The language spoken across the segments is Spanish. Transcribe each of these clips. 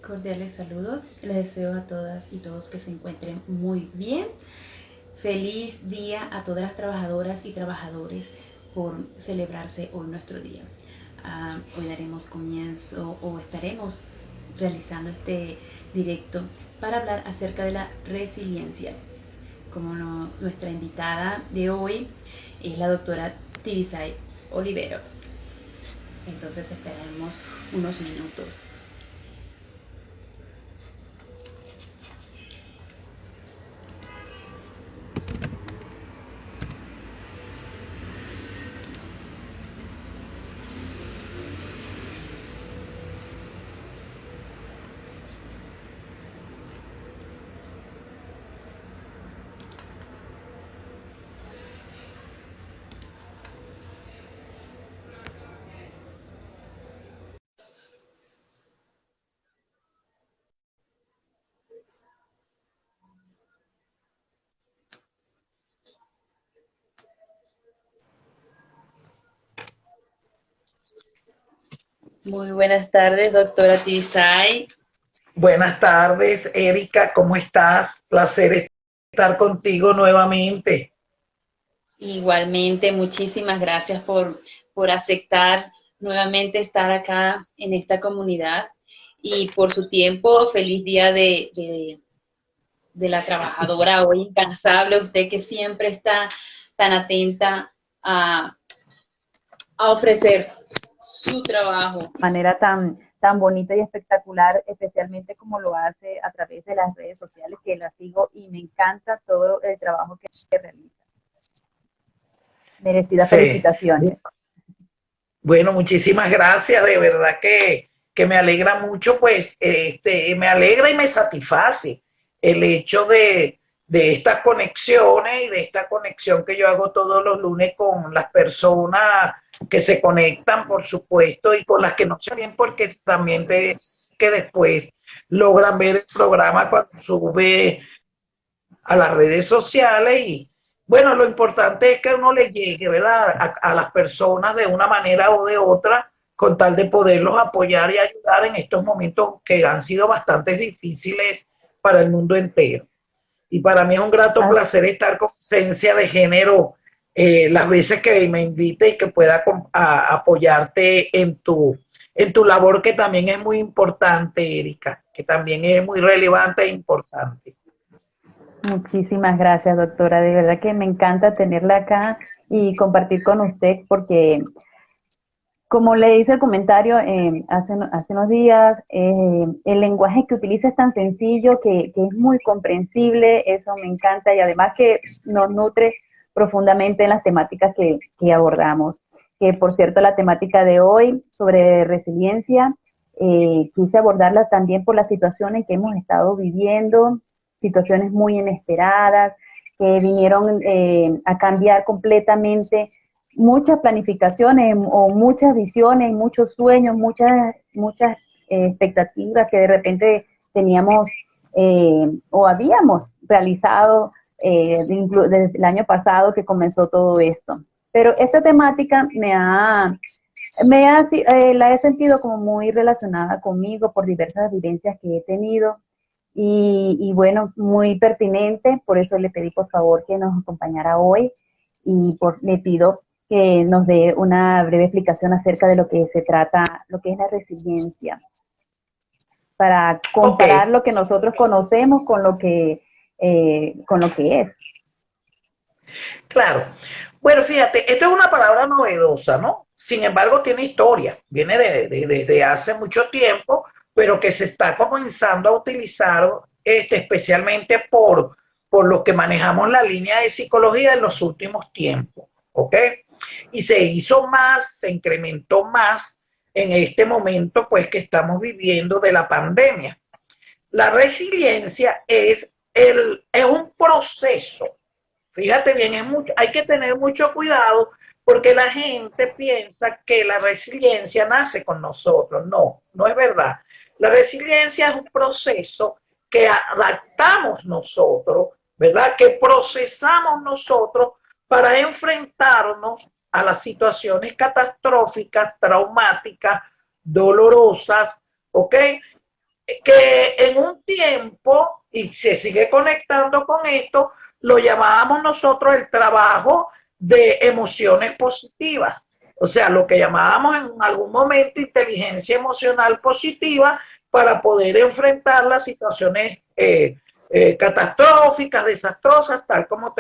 Cordiales saludos. Les deseo a todas y todos que se encuentren muy bien. Feliz día a todas las trabajadoras y trabajadores por celebrarse hoy nuestro día. Hoy daremos comienzo o estaremos realizando este directo para hablar acerca de la resiliencia. Como nuestra invitada de hoy es la doctora Tibisay Olivero. Entonces esperaremos unos minutos. Muy buenas tardes, doctora Tibisay. Buenas tardes, Erika, ¿cómo estás? Placer estar contigo nuevamente. Igualmente, muchísimas gracias por aceptar nuevamente estar acá en esta comunidad y por su tiempo. Feliz día de la trabajadora hoy incansable, usted que siempre está tan atenta a, a ofrecer su trabajo. De manera tan bonita y espectacular, especialmente como lo hace a través de las redes sociales, que la sigo y me encanta todo el trabajo que realiza. Merecidas Sí. felicitaciones. Bueno, muchísimas gracias, de verdad que me alegra mucho, pues, me alegra y me satisface el hecho de estas conexiones y de esta conexión que yo hago todos los lunes con las personas que se conectan, por supuesto, y con las que no se bien, porque también que después logran ver el programa cuando sube a las redes sociales y bueno, lo importante es que uno le llegue, ¿verdad? A las personas de una manera o de otra con tal de poderlos apoyar y ayudar en estos momentos que han sido bastante difíciles para el mundo entero. Y para mí es un grato placer estar con Esencia de Género las veces que me invite y que pueda apoyarte en tu labor, que también es muy importante, Erika, que también es muy relevante e importante. Muchísimas gracias, doctora. De verdad que me encanta tenerla acá y compartir con usted porque, como le hice el comentario hace unos días, el lenguaje que utiliza es tan sencillo que es muy comprensible, eso me encanta y además que nos nutre profundamente en las temáticas que abordamos. Que por cierto, la temática de hoy sobre resiliencia, quise abordarla también por las situaciones que hemos estado viviendo, situaciones muy inesperadas, que vinieron a cambiar completamente muchas planificaciones o muchas visiones, muchos sueños, muchas expectativas que de repente teníamos o habíamos realizado desde el año pasado que comenzó todo esto. Pero esta temática la he sentido como muy relacionada conmigo por diversas vivencias que he tenido y bueno, muy pertinente, por eso le pedí por favor que nos acompañara hoy y le pido que nos dé una breve explicación acerca de lo que se trata, lo que es la resiliencia, para Ok, comparar lo que nosotros conocemos con lo que es. claro. Bueno, fíjate, esto es una palabra novedosa, ¿no? Sin embargo, tiene historia, viene desde hace mucho tiempo, pero que se está comenzando a utilizar especialmente por los que manejamos la línea de psicología en los últimos tiempos, ¿ok? Y se hizo más, se incrementó más en este momento, pues, que estamos viviendo de la pandemia. La resiliencia es un proceso. Fíjate bien, hay que tener mucho cuidado porque la gente piensa que la resiliencia nace con nosotros. No, no es verdad. La resiliencia es un proceso que adaptamos nosotros, ¿verdad? Que procesamos nosotros para enfrentarnos a las situaciones catastróficas, traumáticas, dolorosas, ¿ok? que en un tiempo, y se sigue conectando con esto, lo llamábamos nosotros el trabajo de emociones positivas. O sea, lo que llamábamos en algún momento inteligencia emocional positiva para poder enfrentar las situaciones catastróficas, desastrosas, tal como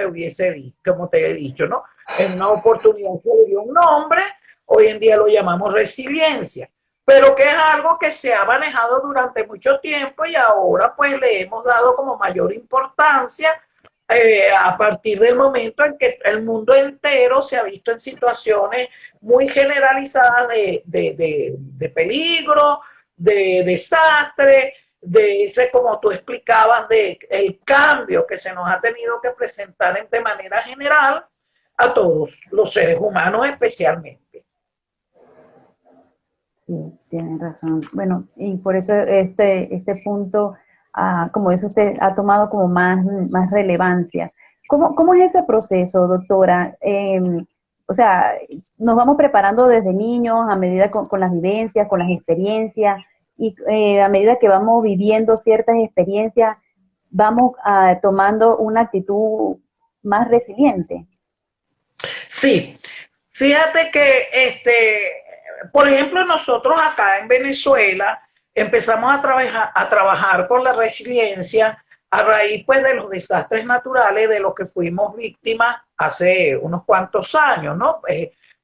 como te he dicho, ¿no? En una oportunidad se le dio un nombre, hoy en día lo llamamos resiliencia, pero que es algo que se ha manejado durante mucho tiempo y ahora pues le hemos dado como mayor importancia a partir del momento en que el mundo entero se ha visto en situaciones muy generalizadas de peligro, de desastre, de ese, como tú explicabas, de el cambio que se nos ha tenido que presentar de manera general a todos los seres humanos especialmente. Sí, tienen razón. Bueno, y por eso este punto, como dice usted, ha tomado como más relevancia. ¿Cómo es ese proceso, doctora? O sea, nos vamos preparando desde niños a medida con las vivencias, con las experiencias, y a medida que vamos viviendo ciertas experiencias, vamos tomando una actitud más resiliente. Sí, fíjate que, por ejemplo, nosotros acá en Venezuela empezamos a trabajar con la resiliencia a raíz pues, de los desastres naturales de los que fuimos víctimas hace unos cuantos años, ¿no?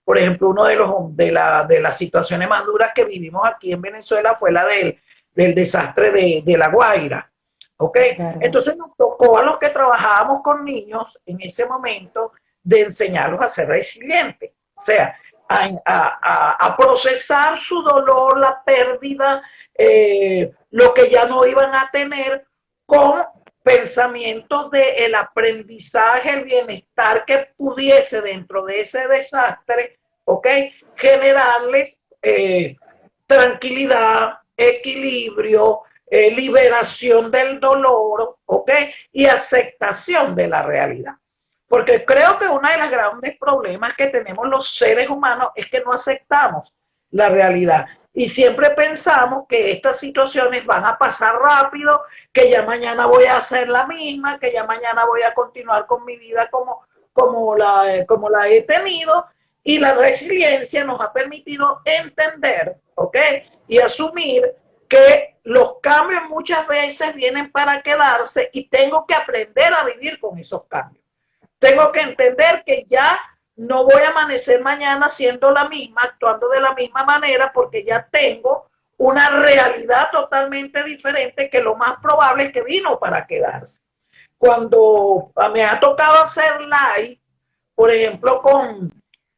Por ejemplo, uno de las situaciones más duras que vivimos aquí en Venezuela fue la del desastre de La Guaira. ¿Ok? Claro. Entonces nos tocó a los que trabajábamos con niños en ese momento de enseñarlos a ser resilientes, o sea, a procesar su dolor, la pérdida, lo que ya no iban a tener con pensamientos del aprendizaje, el bienestar que pudiese dentro de ese desastre, ¿ok? Generarles tranquilidad, equilibrio, liberación del dolor, ¿ok? Y aceptación de la realidad. Porque creo que uno de los grandes problemas que tenemos los seres humanos es que no aceptamos la realidad. Y siempre pensamos que estas situaciones van a pasar rápido, que ya mañana voy a hacer la misma, que ya mañana voy a continuar con mi vida como la he tenido. Y la resiliencia nos ha permitido entender, ¿ok? Y asumir que los cambios muchas veces vienen para quedarse y tengo que aprender a vivir con esos cambios. Tengo que entender que ya no voy a amanecer mañana siendo la misma, actuando de la misma manera, porque ya tengo una realidad totalmente diferente que lo más probable es que vino para quedarse. Cuando me ha tocado hacer live, por ejemplo,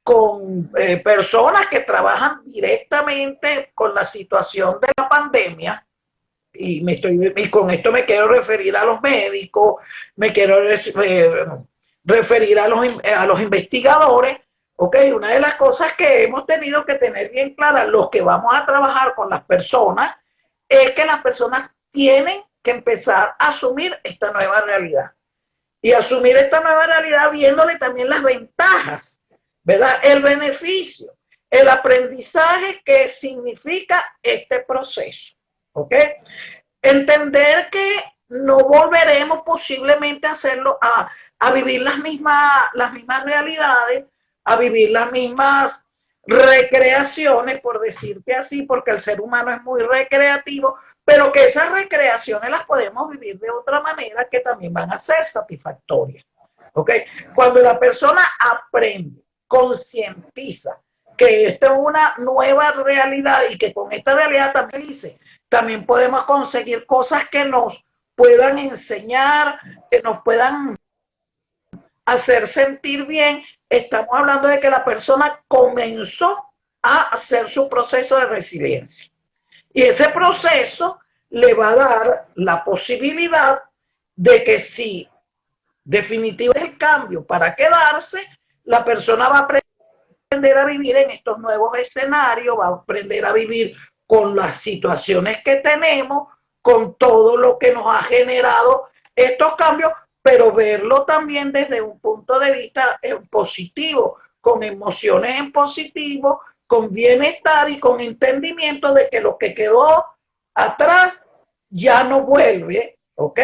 con personas que trabajan directamente con la situación de la pandemia, y con esto me quiero referir a los médicos, me quiero referir a los investigadores, ¿ok? Una de las cosas que hemos tenido que tener bien clara, los que vamos a trabajar con las personas, es que las personas tienen que empezar a asumir esta nueva realidad. Y asumir esta nueva realidad viéndole también las ventajas, ¿verdad? El beneficio, el aprendizaje que significa este proceso, ¿ok? Entender que no volveremos posiblemente a hacerlo, a vivir las mismas realidades, a vivir las mismas recreaciones, por decirte así, porque el ser humano es muy recreativo, pero que esas recreaciones las podemos vivir de otra manera que también van a ser satisfactorias. ¿Ok? Cuando la persona aprende, concientiza que esta es una nueva realidad y que con esta realidad también dice, también podemos conseguir cosas que nos puedan enseñar, que nos puedan hacer sentir bien. Estamos hablando de que la persona comenzó a hacer su proceso de resiliencia. Y ese proceso le va a dar la posibilidad de que si definitivo es el cambio para quedarse, la persona va a aprender a vivir en estos nuevos escenarios, va a aprender a vivir con las situaciones que tenemos, con todo lo que nos ha generado estos cambios, pero verlo también desde un punto de vista positivo, con emociones en positivo, con bienestar y con entendimiento de que lo que quedó atrás ya no vuelve, ¿ok?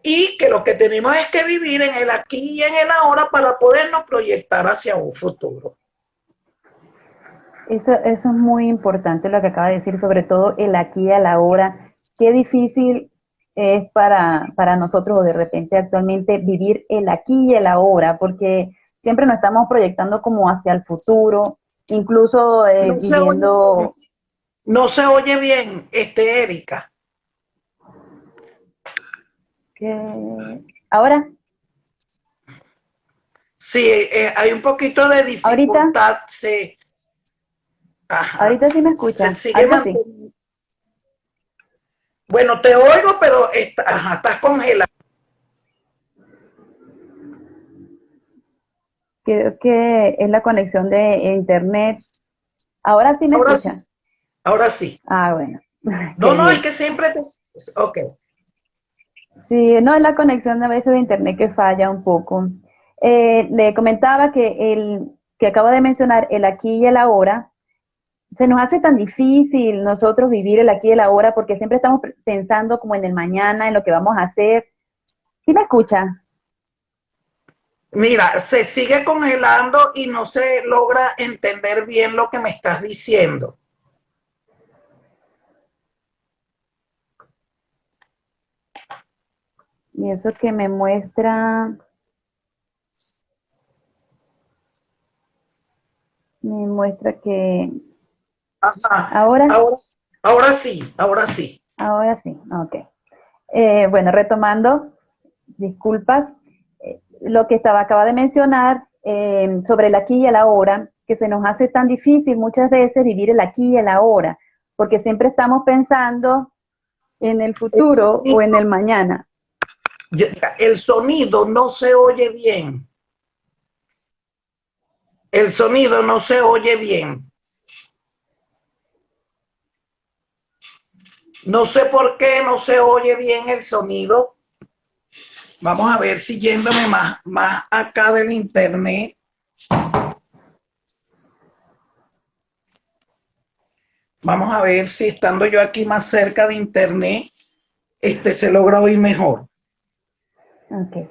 Y que lo que tenemos es que vivir en el aquí y en el ahora para podernos proyectar hacia un futuro. Eso es muy importante lo que acaba de decir, sobre todo el aquí y el ahora. Qué difícil es para nosotros, o de repente actualmente, vivir el aquí y el ahora, porque siempre nos estamos proyectando como hacia el futuro, incluso No se oye bien, viviendo no se oye bien, Erika. que ahora, Sí, hay un poquito de ahorita, dificultad, sí. Ajá, ahorita sí me se escucha, sigue ahorita sí. manteniendo. Bueno, te oigo, pero ajá, estás congelado. Creo que es la conexión de internet. Ahora sí me Ahora escucha. sí, ahora sí. Ah, bueno, No, qué no, es bien. que siempre te... Ok. Sí, no es la conexión a veces de internet que falla un poco. Le comentaba que el que acabo de mencionar, el aquí y el ahora, se nos hace tan difícil nosotros vivir el aquí y el ahora porque siempre estamos pensando como en el mañana, en lo que vamos a hacer. ¿Sí me escucha? Mira, se sigue congelando y no se logra entender bien lo que me estás diciendo. Y eso que me muestra que Ajá. ahora, Ahora sí, ahora sí. ahora sí, ok. Bueno, retomando, disculpas, lo que acaba de mencionar sobre el aquí y el ahora, que se nos hace tan difícil muchas veces vivir el aquí y el ahora, porque siempre estamos pensando en el El futuro o en sonido, el mañana. el sonido no se oye bien. El sonido no se oye bien. No sé por qué no se oye bien el sonido. Vamos a ver si yéndome más acá del internet. Vamos a ver si estando yo aquí más cerca de internet, se logra oír mejor. Okay.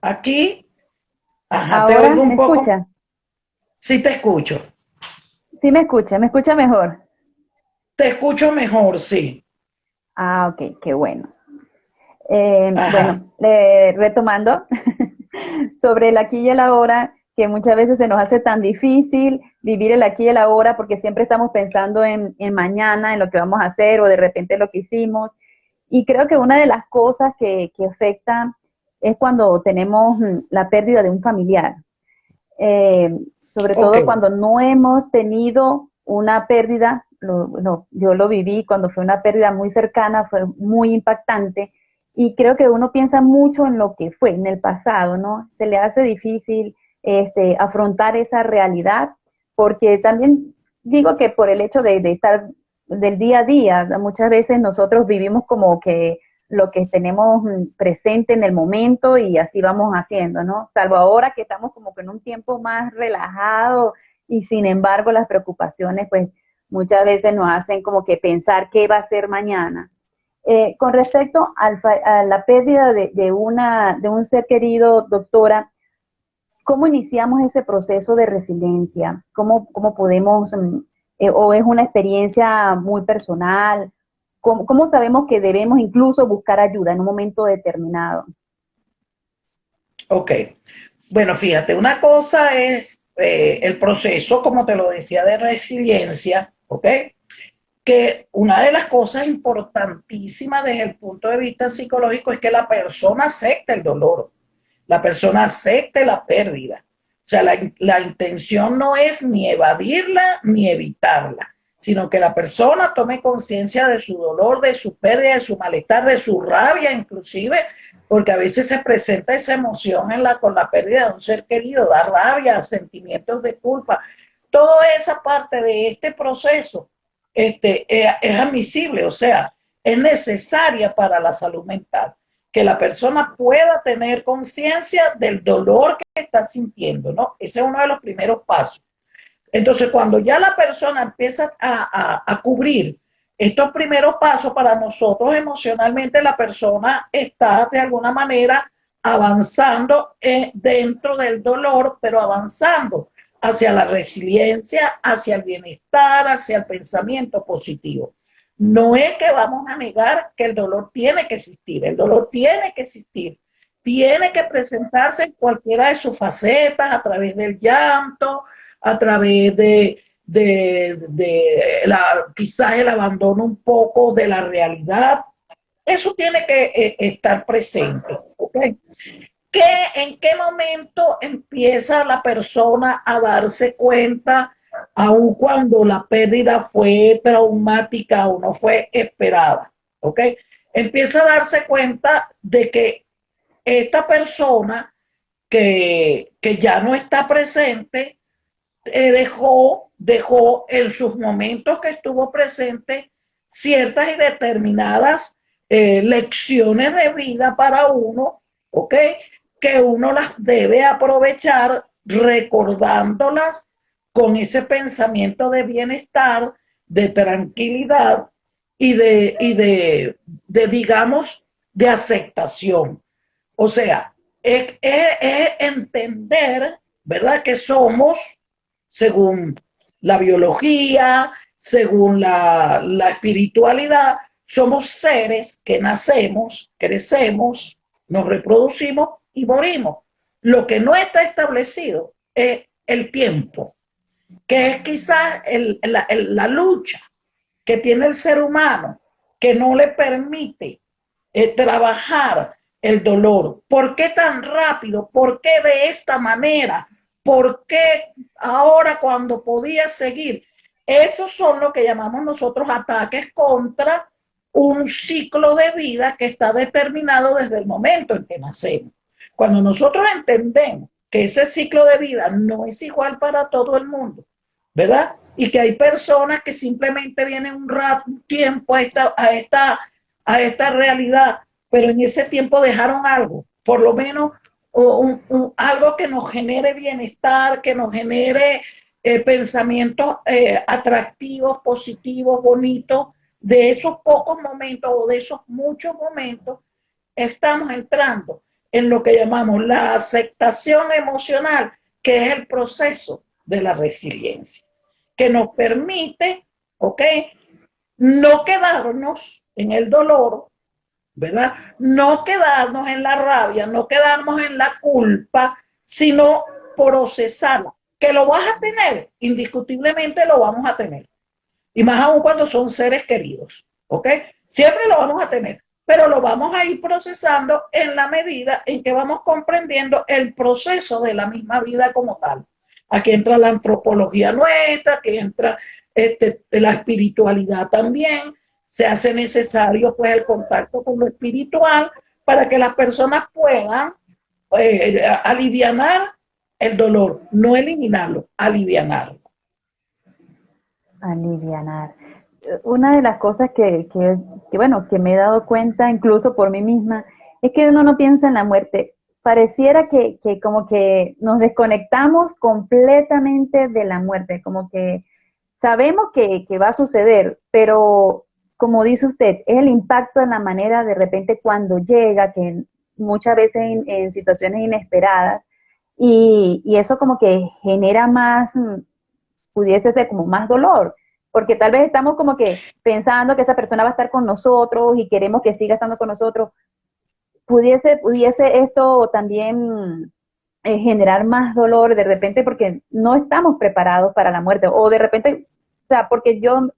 Aquí, ajá, te Ahora oigo me un poco. escucha, Sí te escucho. sí me escucha mejor. Te escucho mejor, sí. Ah, ok, qué bueno. Ajá. Bueno, retomando sobre el aquí y el ahora, que muchas veces se nos hace tan difícil vivir el aquí y el ahora porque siempre estamos pensando en mañana, en lo que vamos a hacer o de repente lo que hicimos. Y creo que una de las cosas que afecta es cuando tenemos la pérdida de un familiar. Sobre Ok, todo cuando no hemos tenido una pérdida, yo lo viví cuando fue una pérdida muy cercana, fue muy impactante y creo que uno piensa mucho en lo que fue, en el pasado, ¿no? Se le hace difícil afrontar esa realidad porque también digo que por el hecho de estar del día a día, muchas veces nosotros vivimos como que lo que tenemos presente en el momento y así vamos haciendo, ¿no? Salvo ahora que estamos como que en un tiempo más relajado y sin embargo las preocupaciones pues muchas veces nos hacen como que pensar qué va a ser mañana. Con respecto a la pérdida de un ser querido, doctora, ¿cómo iniciamos ese proceso de resiliencia? ¿Cómo podemos, o es una experiencia muy personal? ¿Cómo sabemos que debemos incluso buscar ayuda en un momento determinado? ok. Bueno, fíjate, una cosa es el proceso, como te lo decía, de resiliencia, ¿ok? Que una de las cosas importantísimas desde el punto de vista psicológico es que la persona acepte el dolor, la persona acepte la pérdida. O sea, la intención no es ni evadirla ni evitarla, sino que la persona tome conciencia de su dolor, de su pérdida, de su malestar, de su rabia inclusive, porque a veces se presenta esa emoción con la pérdida de un ser querido, da rabia, sentimientos de culpa. Toda esa parte de este proceso es admisible, o sea, es necesaria para la salud mental, que la persona pueda tener conciencia del dolor que está sintiendo, ¿no? Ese es uno de los primeros pasos. Entonces, cuando ya la persona empieza a cubrir estos primeros pasos para nosotros emocionalmente, la persona está de alguna manera avanzando dentro del dolor, pero avanzando hacia la resiliencia, hacia el bienestar, hacia el pensamiento positivo. No es que vamos a negar que el dolor tiene que existir, el dolor tiene que existir, tiene que presentarse en cualquiera de sus facetas, a través del llanto, a través quizás el abandono un poco de la realidad. Eso tiene que estar presente. ¿Okay? ¿En qué momento empieza la persona a darse cuenta, aun cuando la pérdida fue traumática o no fue esperada? ¿Ok? Empieza a darse cuenta de que esta persona que ya no está presente dejó en sus momentos que estuvo presente ciertas y determinadas lecciones de vida para uno, ¿ok? Que uno las debe aprovechar recordándolas con ese pensamiento de bienestar, de tranquilidad y digamos, de aceptación. O sea, es entender, ¿verdad? Que somos, según la biología, según la espiritualidad, somos seres que nacemos, crecemos, nos reproducimos y morimos. Lo que no está establecido es el tiempo, que es quizás la lucha que tiene el ser humano, que no le permite trabajar el dolor. ¿Por qué tan rápido? ¿Por qué de esta manera? ¿Por qué ahora cuando podía seguir? Esos son lo que llamamos nosotros ataques contra un ciclo de vida que está determinado desde el momento en que nacemos. Cuando nosotros entendemos que ese ciclo de vida no es igual para todo el mundo, ¿verdad? Y que hay personas que simplemente vienen un rato, un tiempo a esta realidad, pero en ese tiempo dejaron algo, por lo menos algo que nos genere bienestar, que nos genere pensamientos atractivos, positivos, bonitos. De esos pocos momentos o de esos muchos momentos, estamos entrando en lo que llamamos la aceptación emocional, que es el proceso de la resiliencia, que nos permite, ¿ok? No quedarnos en el dolor, ¿verdad? No quedarnos en la rabia, no quedarnos en la culpa, sino procesarla. Que lo vas a tener, indiscutiblemente lo vamos a tener. Y más aún cuando son seres queridos, ¿ok? Siempre lo vamos a tener, pero lo vamos a ir procesando en la medida en que vamos comprendiendo el proceso de la misma vida como tal. Aquí entra la antropología nuestra, aquí entra la espiritualidad también, se hace necesario pues el contacto con lo espiritual para que las personas puedan alivianar el dolor, no eliminarlo, alivianarlo. Alivianar. Una de las cosas bueno, que me he dado cuenta incluso por mí misma, es que uno no piensa en la muerte. Pareciera que como que nos desconectamos completamente de la muerte, como que sabemos que va a suceder, pero como dice usted, es el impacto en la manera de repente cuando llega, que muchas veces en situaciones inesperadas, y eso como que genera más, pudiese ser como más dolor, porque tal vez estamos como que pensando que esa persona va a estar con nosotros y queremos que siga estando con nosotros. Pudiese esto también generar más dolor de repente porque no estamos preparados para la muerte o de repente, o sea, porque yo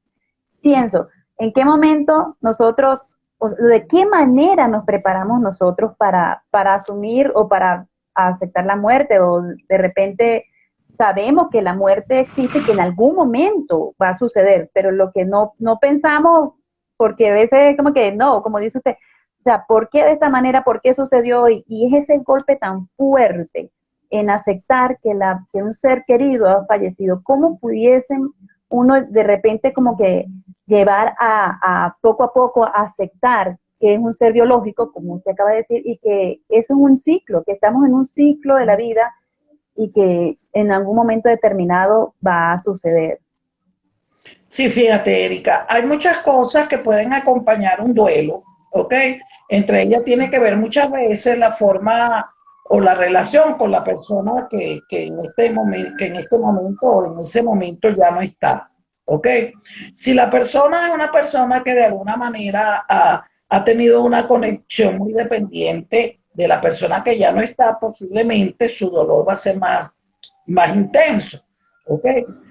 pienso, ¿en qué momento nosotros, o de qué manera nos preparamos nosotros para asumir o para aceptar la muerte? O de repente sabemos que la muerte existe y que en algún momento va a suceder, pero lo que no pensamos, porque a veces como que no, como dice usted, o sea, ¿por qué de esta manera? ¿Por qué sucedió? Y es ese golpe tan fuerte en aceptar que un ser querido ha fallecido. ¿Cómo pudiesen uno de repente como que llevar a poco a poco a aceptar que es un ser biológico, como usted acaba de decir, y que eso es un ciclo, que estamos en un ciclo de la vida y que en algún momento determinado va a suceder? Sí, fíjate, Erika, hay muchas cosas que pueden acompañar un duelo, ¿ok? Entre ellas tiene que ver muchas veces la forma o la relación con la persona que en este momento, que en este momento o en ese momento ya no está, ¿ok? Si la persona es una persona que de alguna manera ha tenido una conexión muy dependiente de la persona que ya no está, posiblemente su dolor va a ser más intenso, ¿ok?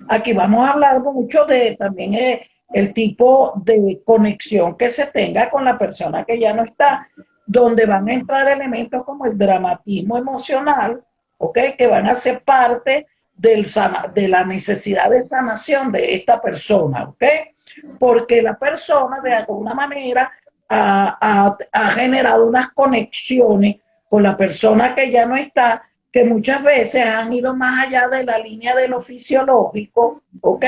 Aquí vamos a hablar mucho de también el tipo de conexión que se tenga con la persona que ya no está, donde van a entrar elementos como el dramatismo emocional, ¿ok? Que van a ser parte de la necesidad de sanación de esta persona, ¿ok? Porque la persona de alguna manera ha generado unas conexiones con la persona que ya no está, que muchas veces han ido más allá de la línea de lo fisiológico, ¿ok?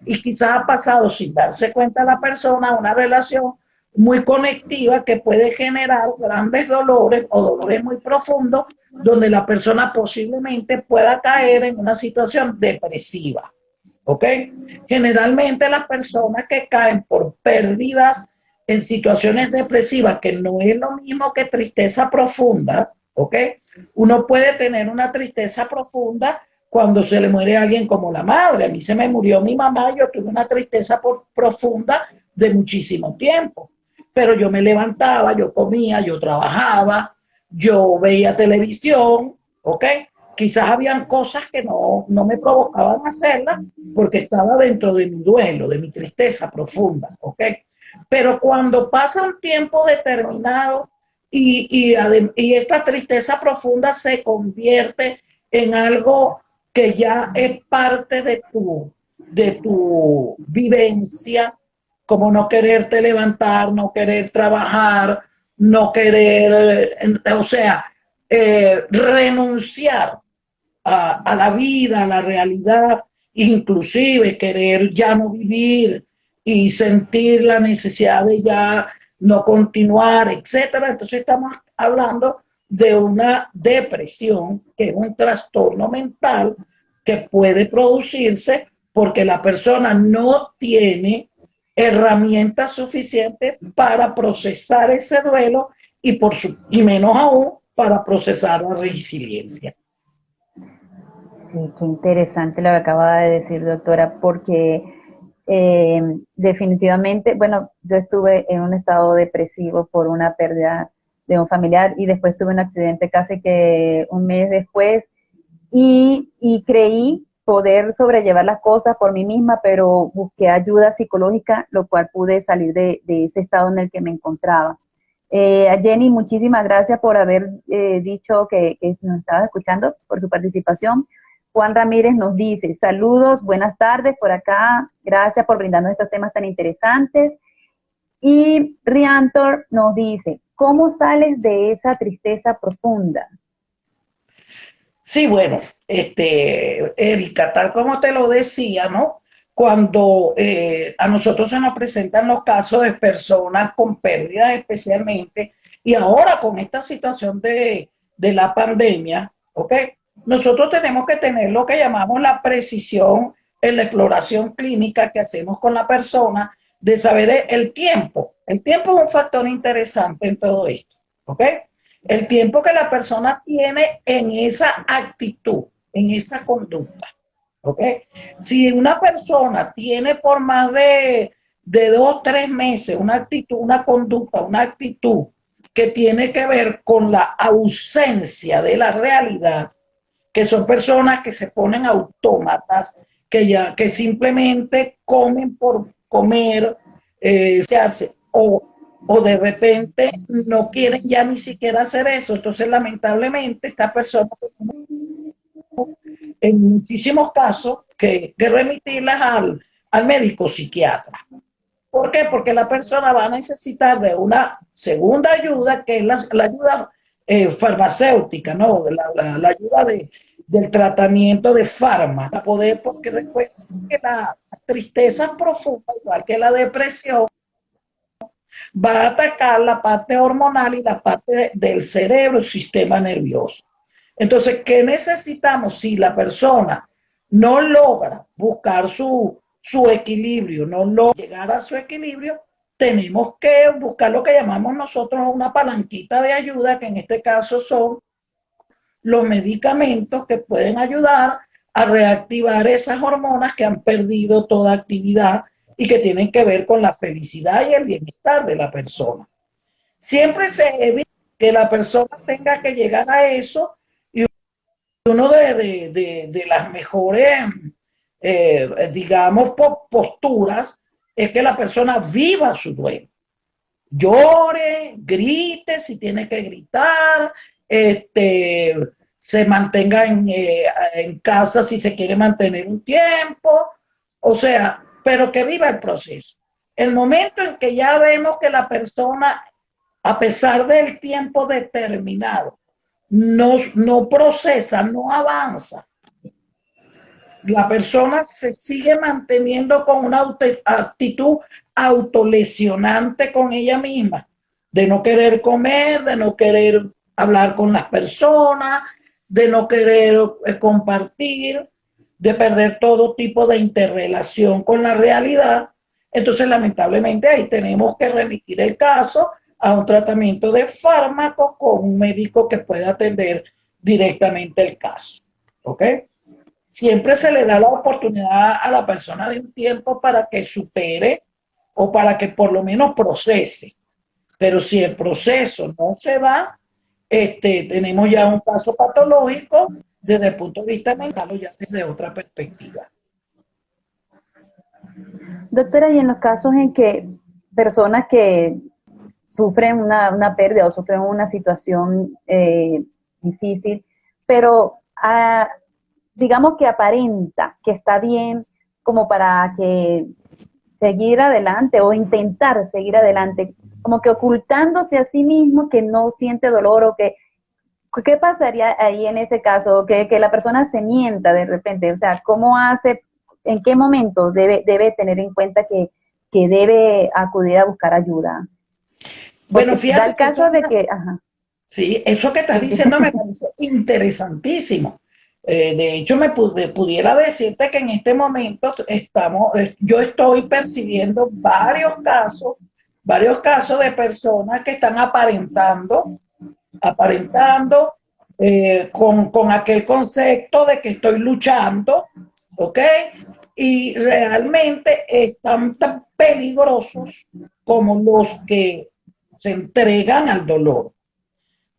Y quizás ha pasado sin darse cuenta la persona una relación muy conectiva que puede generar grandes dolores o dolores muy profundos, donde la persona posiblemente pueda caer en una situación depresiva, ¿ok? Generalmente las personas que caen por pérdidas en situaciones depresivas, que no es lo mismo que tristeza profunda, ¿ok? Uno puede tener una tristeza profunda cuando se le muere a alguien como la madre. A mí se me murió mi mamá, yo tuve una tristeza profunda de muchísimo tiempo. Pero yo me levantaba, yo comía, yo trabajaba, yo veía televisión, ¿ok? Quizás habían cosas que no me provocaban hacerlas porque estaba dentro de mi duelo, de mi tristeza profunda, ¿ok? Pero cuando pasa un tiempo determinado y esta tristeza profunda se convierte en algo que ya es parte de tu vivencia, como no quererte levantar, no querer trabajar, no querer, o sea, renunciar a la vida, a la realidad, inclusive querer ya no vivir y sentir la necesidad de ya no continuar, etcétera. Entonces estamos hablando de una depresión, que es un trastorno mental que puede producirse porque la persona no tiene herramientas suficientes para procesar ese duelo y menos aún para procesar la resiliencia. Sí, qué interesante lo que acaba de decir, doctora, porque definitivamente, bueno, yo estuve en un estado depresivo por una pérdida de un familiar y después tuve un accidente casi que un mes después y creí poder sobrellevar las cosas por mí misma, pero busqué ayuda psicológica, lo cual pude salir de ese estado en el que me encontraba. Jenny, muchísimas gracias por haber dicho que nos estabas escuchando, por su participación. Juan Ramírez nos dice, saludos, buenas tardes por acá, gracias por brindarnos estos temas tan interesantes. Y Riantor nos dice, ¿cómo sales de esa tristeza profunda? Sí, bueno, Erika, tal como te lo decía, ¿no? Cuando a nosotros se nos presentan los casos de personas con pérdidas especialmente, y ahora con esta situación de la pandemia, ¿ok? Nosotros tenemos que tener lo que llamamos la precisión en la exploración clínica que hacemos con la persona, de saber el tiempo. El tiempo es un factor interesante en todo esto, ¿ok? El tiempo que la persona tiene en esa actitud, en esa conducta. ¿Ok? Si una persona tiene por más de 2 o 3 meses una actitud, una conducta, una actitud que tiene que ver con la ausencia de la realidad, que son personas que se ponen autómatas, que simplemente comen por comer, o de repente no quieren ya ni siquiera hacer eso. Entonces, lamentablemente, esta persona, en muchísimos casos, que remitirlas al médico psiquiatra. ¿Por qué? Porque la persona va a necesitar de una segunda ayuda, que es la ayuda farmacéutica, ¿no? La ayuda del tratamiento de fármacos, para poder, porque después que la tristeza profunda, igual que la depresión, va a atacar la parte hormonal y la parte del cerebro, el sistema nervioso. Entonces, ¿qué necesitamos si la persona no logra buscar su equilibrio, no logra llegar a su equilibrio, tenemos que buscar lo que llamamos nosotros una palanquita de ayuda, que en este caso son los medicamentos que pueden ayudar a reactivar esas hormonas que han perdido toda actividad y que tienen que ver con la felicidad y el bienestar de la persona. Siempre se evita que la persona tenga que llegar a eso, y uno de las mejores, digamos, posturas es que la persona viva su duelo. Llore, grite si tiene que gritar, se mantenga en casa si se quiere mantener un tiempo, o sea, pero que viva el proceso. El momento en que ya vemos que la persona, a pesar del tiempo determinado, no procesa, no avanza, la persona se sigue manteniendo con una actitud autolesionante con ella misma, de no querer comer, de no querer hablar con las personas, de no querer compartir, de perder todo tipo de interrelación con la realidad. Entonces, lamentablemente, ahí tenemos que remitir el caso a un tratamiento de fármaco con un médico que pueda atender directamente el caso. ¿Ok? Siempre se le da la oportunidad a la persona de un tiempo para que supere o para que por lo menos procese. Pero si el proceso no se va, tenemos ya un caso patológico desde el punto de vista mental o ya desde otra perspectiva. Doctora, y en los casos en que personas que sufren una pérdida o sufren una situación difícil, pero digamos que aparenta que está bien como para que seguir adelante o intentar seguir adelante, como que ocultándose a sí mismo que no siente dolor o que, ¿qué pasaría ahí en ese caso? Que la persona se mienta de repente, o sea, ¿cómo hace, en qué momento debe tener en cuenta que debe acudir a buscar ayuda? Bueno, Porque da fíjate el que eso caso es de una, que, ajá, sí, eso que estás sí, sí. diciendo me parece interesantísimo. De hecho, pudiera decirte que en este momento yo estoy percibiendo varios casos de personas que están aparentando con aquel concepto de que estoy luchando, ¿ok? Y realmente están tan peligrosos como los que se entregan al dolor.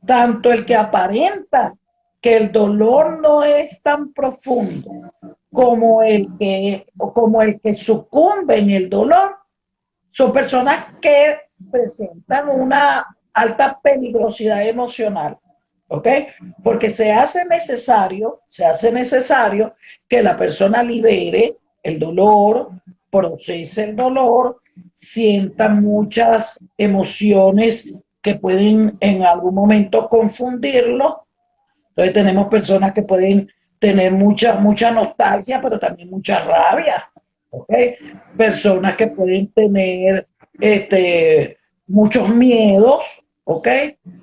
Tanto el que aparenta que el dolor no es tan profundo como el que sucumbe en el dolor, son personas que presentan una alta peligrosidad emocional, ¿ok? Porque se hace necesario que la persona libere el dolor, procese el dolor, sienta muchas emociones que pueden en algún momento confundirlo. Entonces tenemos personas que pueden tener mucha nostalgia, pero también mucha rabia, ¿ok? Personas que pueden tener muchos miedos, ¿ok?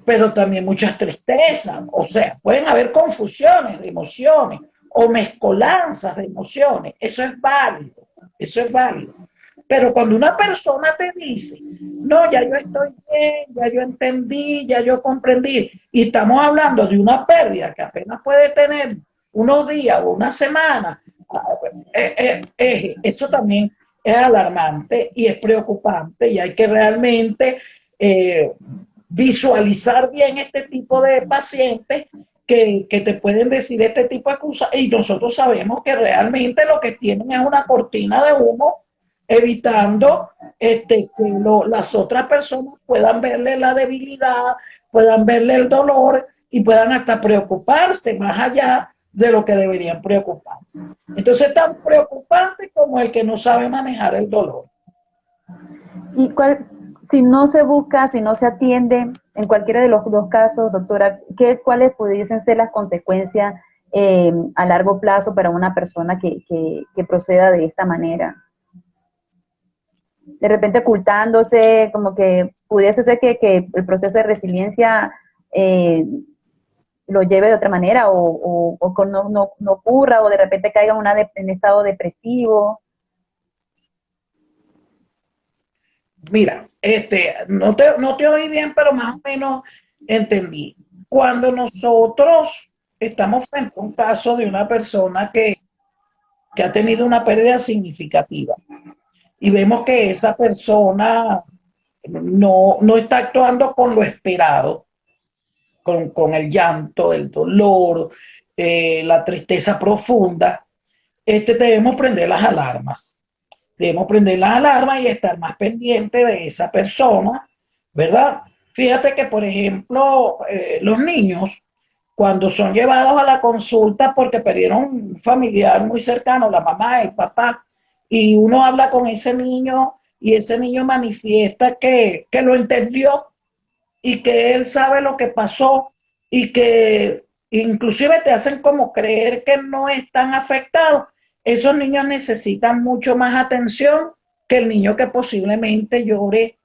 Pero también muchas tristezas, o sea, pueden haber confusiones de emociones o mezcolanzas de emociones, eso es válido. Pero cuando una persona te dice, no, ya yo estoy bien, ya yo entendí, ya yo comprendí, y estamos hablando de una pérdida que apenas puede tener unos días o una semana, eso también es alarmante y es preocupante y hay que realmente eh, visualizar bien este tipo de pacientes que te pueden decir este tipo de cosas y nosotros sabemos que realmente lo que tienen es una cortina de humo evitando las otras personas puedan verle la debilidad, puedan verle el dolor y puedan hasta preocuparse más allá de lo que deberían preocuparse. Entonces, tan preocupante como el que no sabe manejar el dolor. ¿Y si no se busca, si no se atiende, en cualquiera de los dos casos, doctora, cuáles pudiesen ser las consecuencias a largo plazo para una persona que proceda de esta manera? De repente ocultándose, como que pudiese ser que el proceso de resiliencia lo lleve de otra manera o no ocurra o de repente caiga en estado depresivo. Mira, no te oí bien, pero más o menos entendí. Cuando nosotros estamos frente a un caso de una persona que ha tenido una pérdida significativa y vemos que esa persona no está actuando con lo esperado, con el llanto, el dolor, la tristeza profunda, debemos prender las alarmas. Debemos prender las alarmas y estar más pendiente de esa persona, ¿verdad? Fíjate que, por ejemplo, los niños, cuando son llevados a la consulta porque perdieron un familiar muy cercano, la mamá, el papá, y uno habla con ese niño y ese niño manifiesta que lo entendió y que él sabe lo que pasó y que inclusive te hacen como creer que no están afectados. Esos niños necesitan mucho más atención que el niño que posiblemente llore,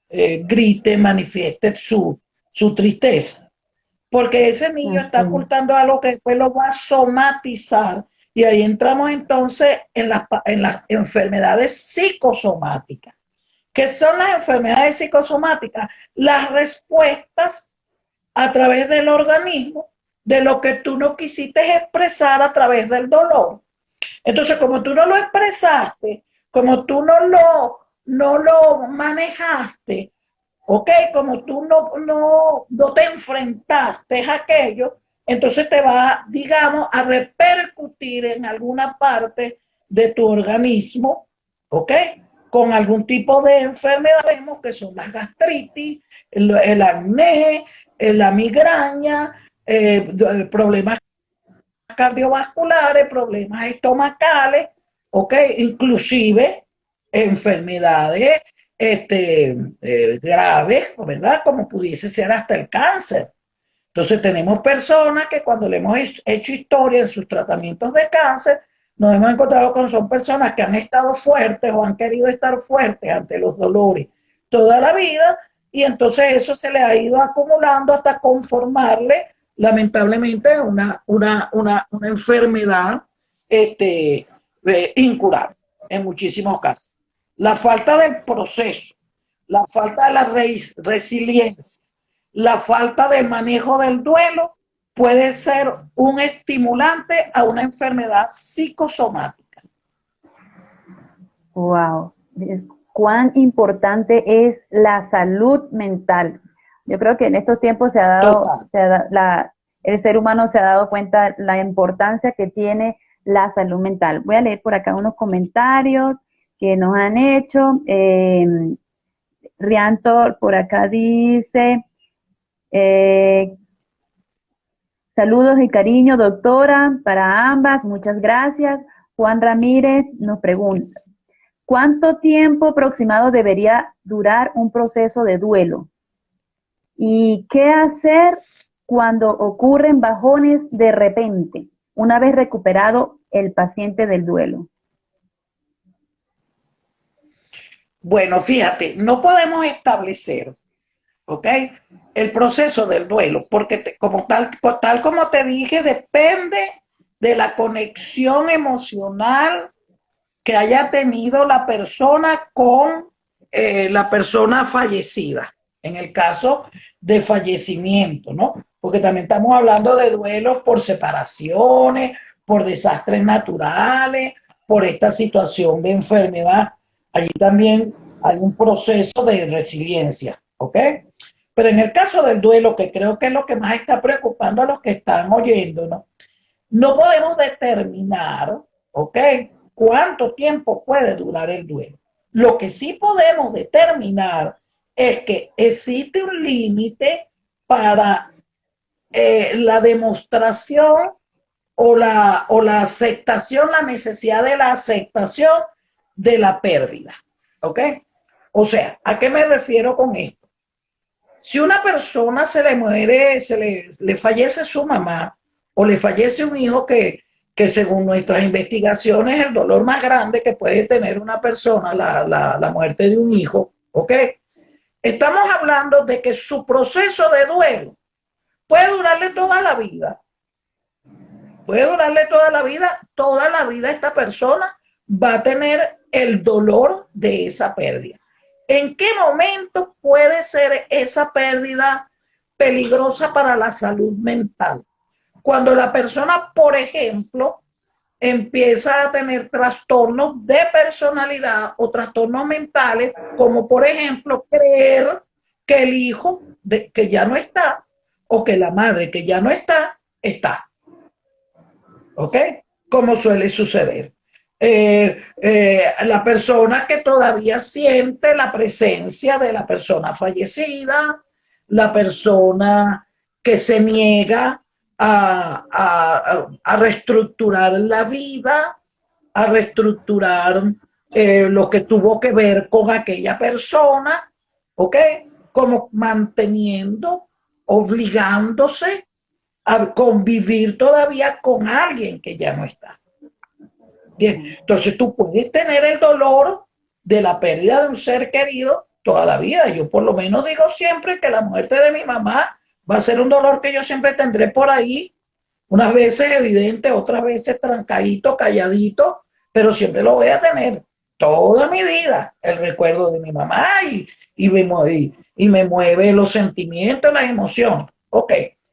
grite, manifieste su tristeza. Porque ese niño está Ok. ocultando algo que después lo va a somatizar y ahí entramos entonces en las enfermedades psicosomáticas. ¿Qué son las enfermedades psicosomáticas? Las respuestas a través del organismo de lo que tú no quisiste expresar a través del dolor. Entonces, como tú no lo expresaste, como tú no lo manejaste, ¿ok? Como tú no te enfrentaste a aquello, entonces te va, digamos, a repercutir en alguna parte de tu organismo, ¿ok? Con algún tipo de enfermedad, que son las gastritis, el acné, la migraña, problemas cardiovasculares, problemas estomacales, ¿ok? Inclusive enfermedades graves, ¿verdad? Como pudiese ser hasta el cáncer. Entonces tenemos personas que cuando le hemos hecho historia en sus tratamientos de cáncer, nos hemos encontrado con son personas que han estado fuertes o han querido estar fuertes ante los dolores toda la vida y entonces eso se le ha ido acumulando hasta conformarle lamentablemente una enfermedad incurable en muchísimos casos. La falta del proceso, la falta de la resiliencia, la falta del manejo del duelo puede ser un estimulante a una enfermedad psicosomática. Wow, cuán importante es la salud mental. Yo creo que en estos tiempos Total. el ser humano se ha dado cuenta la importancia que tiene la salud mental. Voy a leer por acá unos comentarios que nos han hecho. Rianto por acá dice, eh, saludos y cariño, doctora, para ambas, muchas gracias. Juan Ramírez nos pregunta, ¿cuánto tiempo aproximado debería durar un proceso de duelo? ¿Y qué hacer cuando ocurren bajones de repente, una vez recuperado el paciente del duelo? Bueno, fíjate, no podemos establecer, ¿ok? El proceso del duelo, porque tal como te dije, depende de la conexión emocional que haya tenido la persona con la persona fallecida, en el caso de fallecimiento, ¿no? Porque también estamos hablando de duelos por separaciones, por desastres naturales, por esta situación de enfermedad. Allí también hay un proceso de resiliencia, ¿ok? Pero en el caso del duelo, que creo que es lo que más está preocupando a los que están oyendo, ¿no? No podemos determinar, ¿ok? Cuánto tiempo puede durar el duelo. Lo que sí podemos determinar es que existe un límite para la demostración o la aceptación, la necesidad de la aceptación de la pérdida. ¿Ok? O sea, ¿a qué me refiero con esto? Si una persona se le muere, le fallece su mamá o le fallece un hijo que según nuestras investigaciones es el dolor más grande que puede tener una persona, la muerte de un hijo, ¿ok? Estamos hablando de que su proceso de duelo puede durarle toda la vida. Puede durarle toda la vida esta persona va a tener el dolor de esa pérdida. ¿En qué momento puede ser esa pérdida peligrosa para la salud mental? Cuando la persona, por ejemplo, empieza a tener trastornos de personalidad o trastornos mentales, como por ejemplo creer que el hijo que ya no está o que la madre que ya no está, está. ¿Ok? Como suele suceder. La persona que todavía siente la presencia de la persona fallecida, la persona que se niega a reestructurar la vida, a reestructurar lo que tuvo que ver con aquella persona, ¿ok? Como manteniendo, obligándose a convivir todavía con alguien que ya no está. Bien, entonces tú puedes tener el dolor de la pérdida de un ser querido toda la vida. Yo por lo menos digo siempre que la muerte de mi mamá va a ser un dolor que yo siempre tendré por ahí, unas veces evidente, otras veces trancadito, calladito, pero siempre lo voy a tener toda mi vida, el recuerdo de mi mamá y me mueve los sentimientos, las emociones. Ok,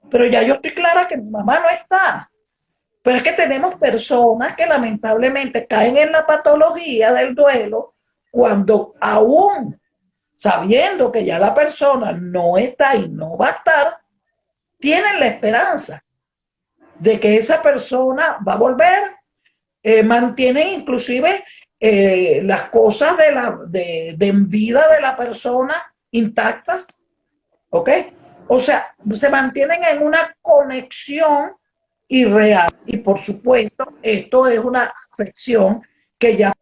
pero ya yo estoy clara que mi mamá no está. Pero es que tenemos personas que lamentablemente caen en la patología del duelo cuando aún sabiendo que ya la persona no está y no va a estar, tienen la esperanza de que esa persona va a volver, mantienen inclusive las cosas de en vida de la persona intactas, ¿ok? O sea, se mantienen en una conexión irreal. Y por supuesto, esto es una afección que ya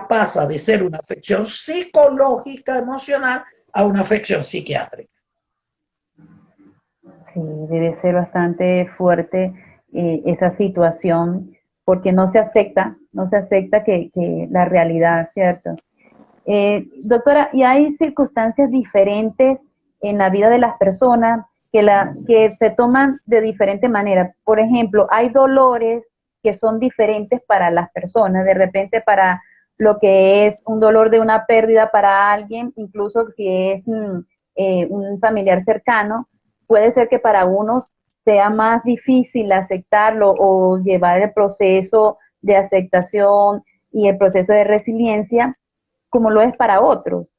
pasa de ser una afección psicológica, emocional, a una afección psiquiátrica. Sí, debe ser bastante fuerte esa situación porque no se acepta, no se acepta que la realidad, ¿cierto? Doctora, ¿y hay circunstancias diferentes en la vida de las personas que se toman de diferente manera? Por ejemplo, hay dolores que son diferentes para las personas, de repente para lo que es un dolor de una pérdida para alguien, incluso si es un familiar cercano, puede ser que para unos sea más difícil aceptarlo o llevar el proceso de aceptación y el proceso de resiliencia como lo es para otros.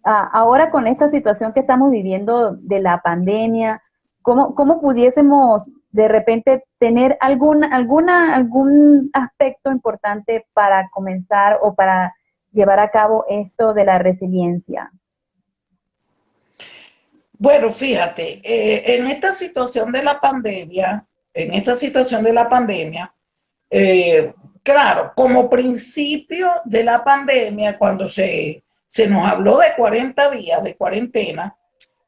Ahora con esta situación que estamos viviendo de la pandemia, ¿cómo pudiésemos de repente tener algún aspecto importante para comenzar o para llevar a cabo esto de la resiliencia? Bueno, fíjate, en esta situación de la pandemia, en esta situación de la pandemia, claro, como principio de la pandemia, cuando se nos habló de 40 días de cuarentena,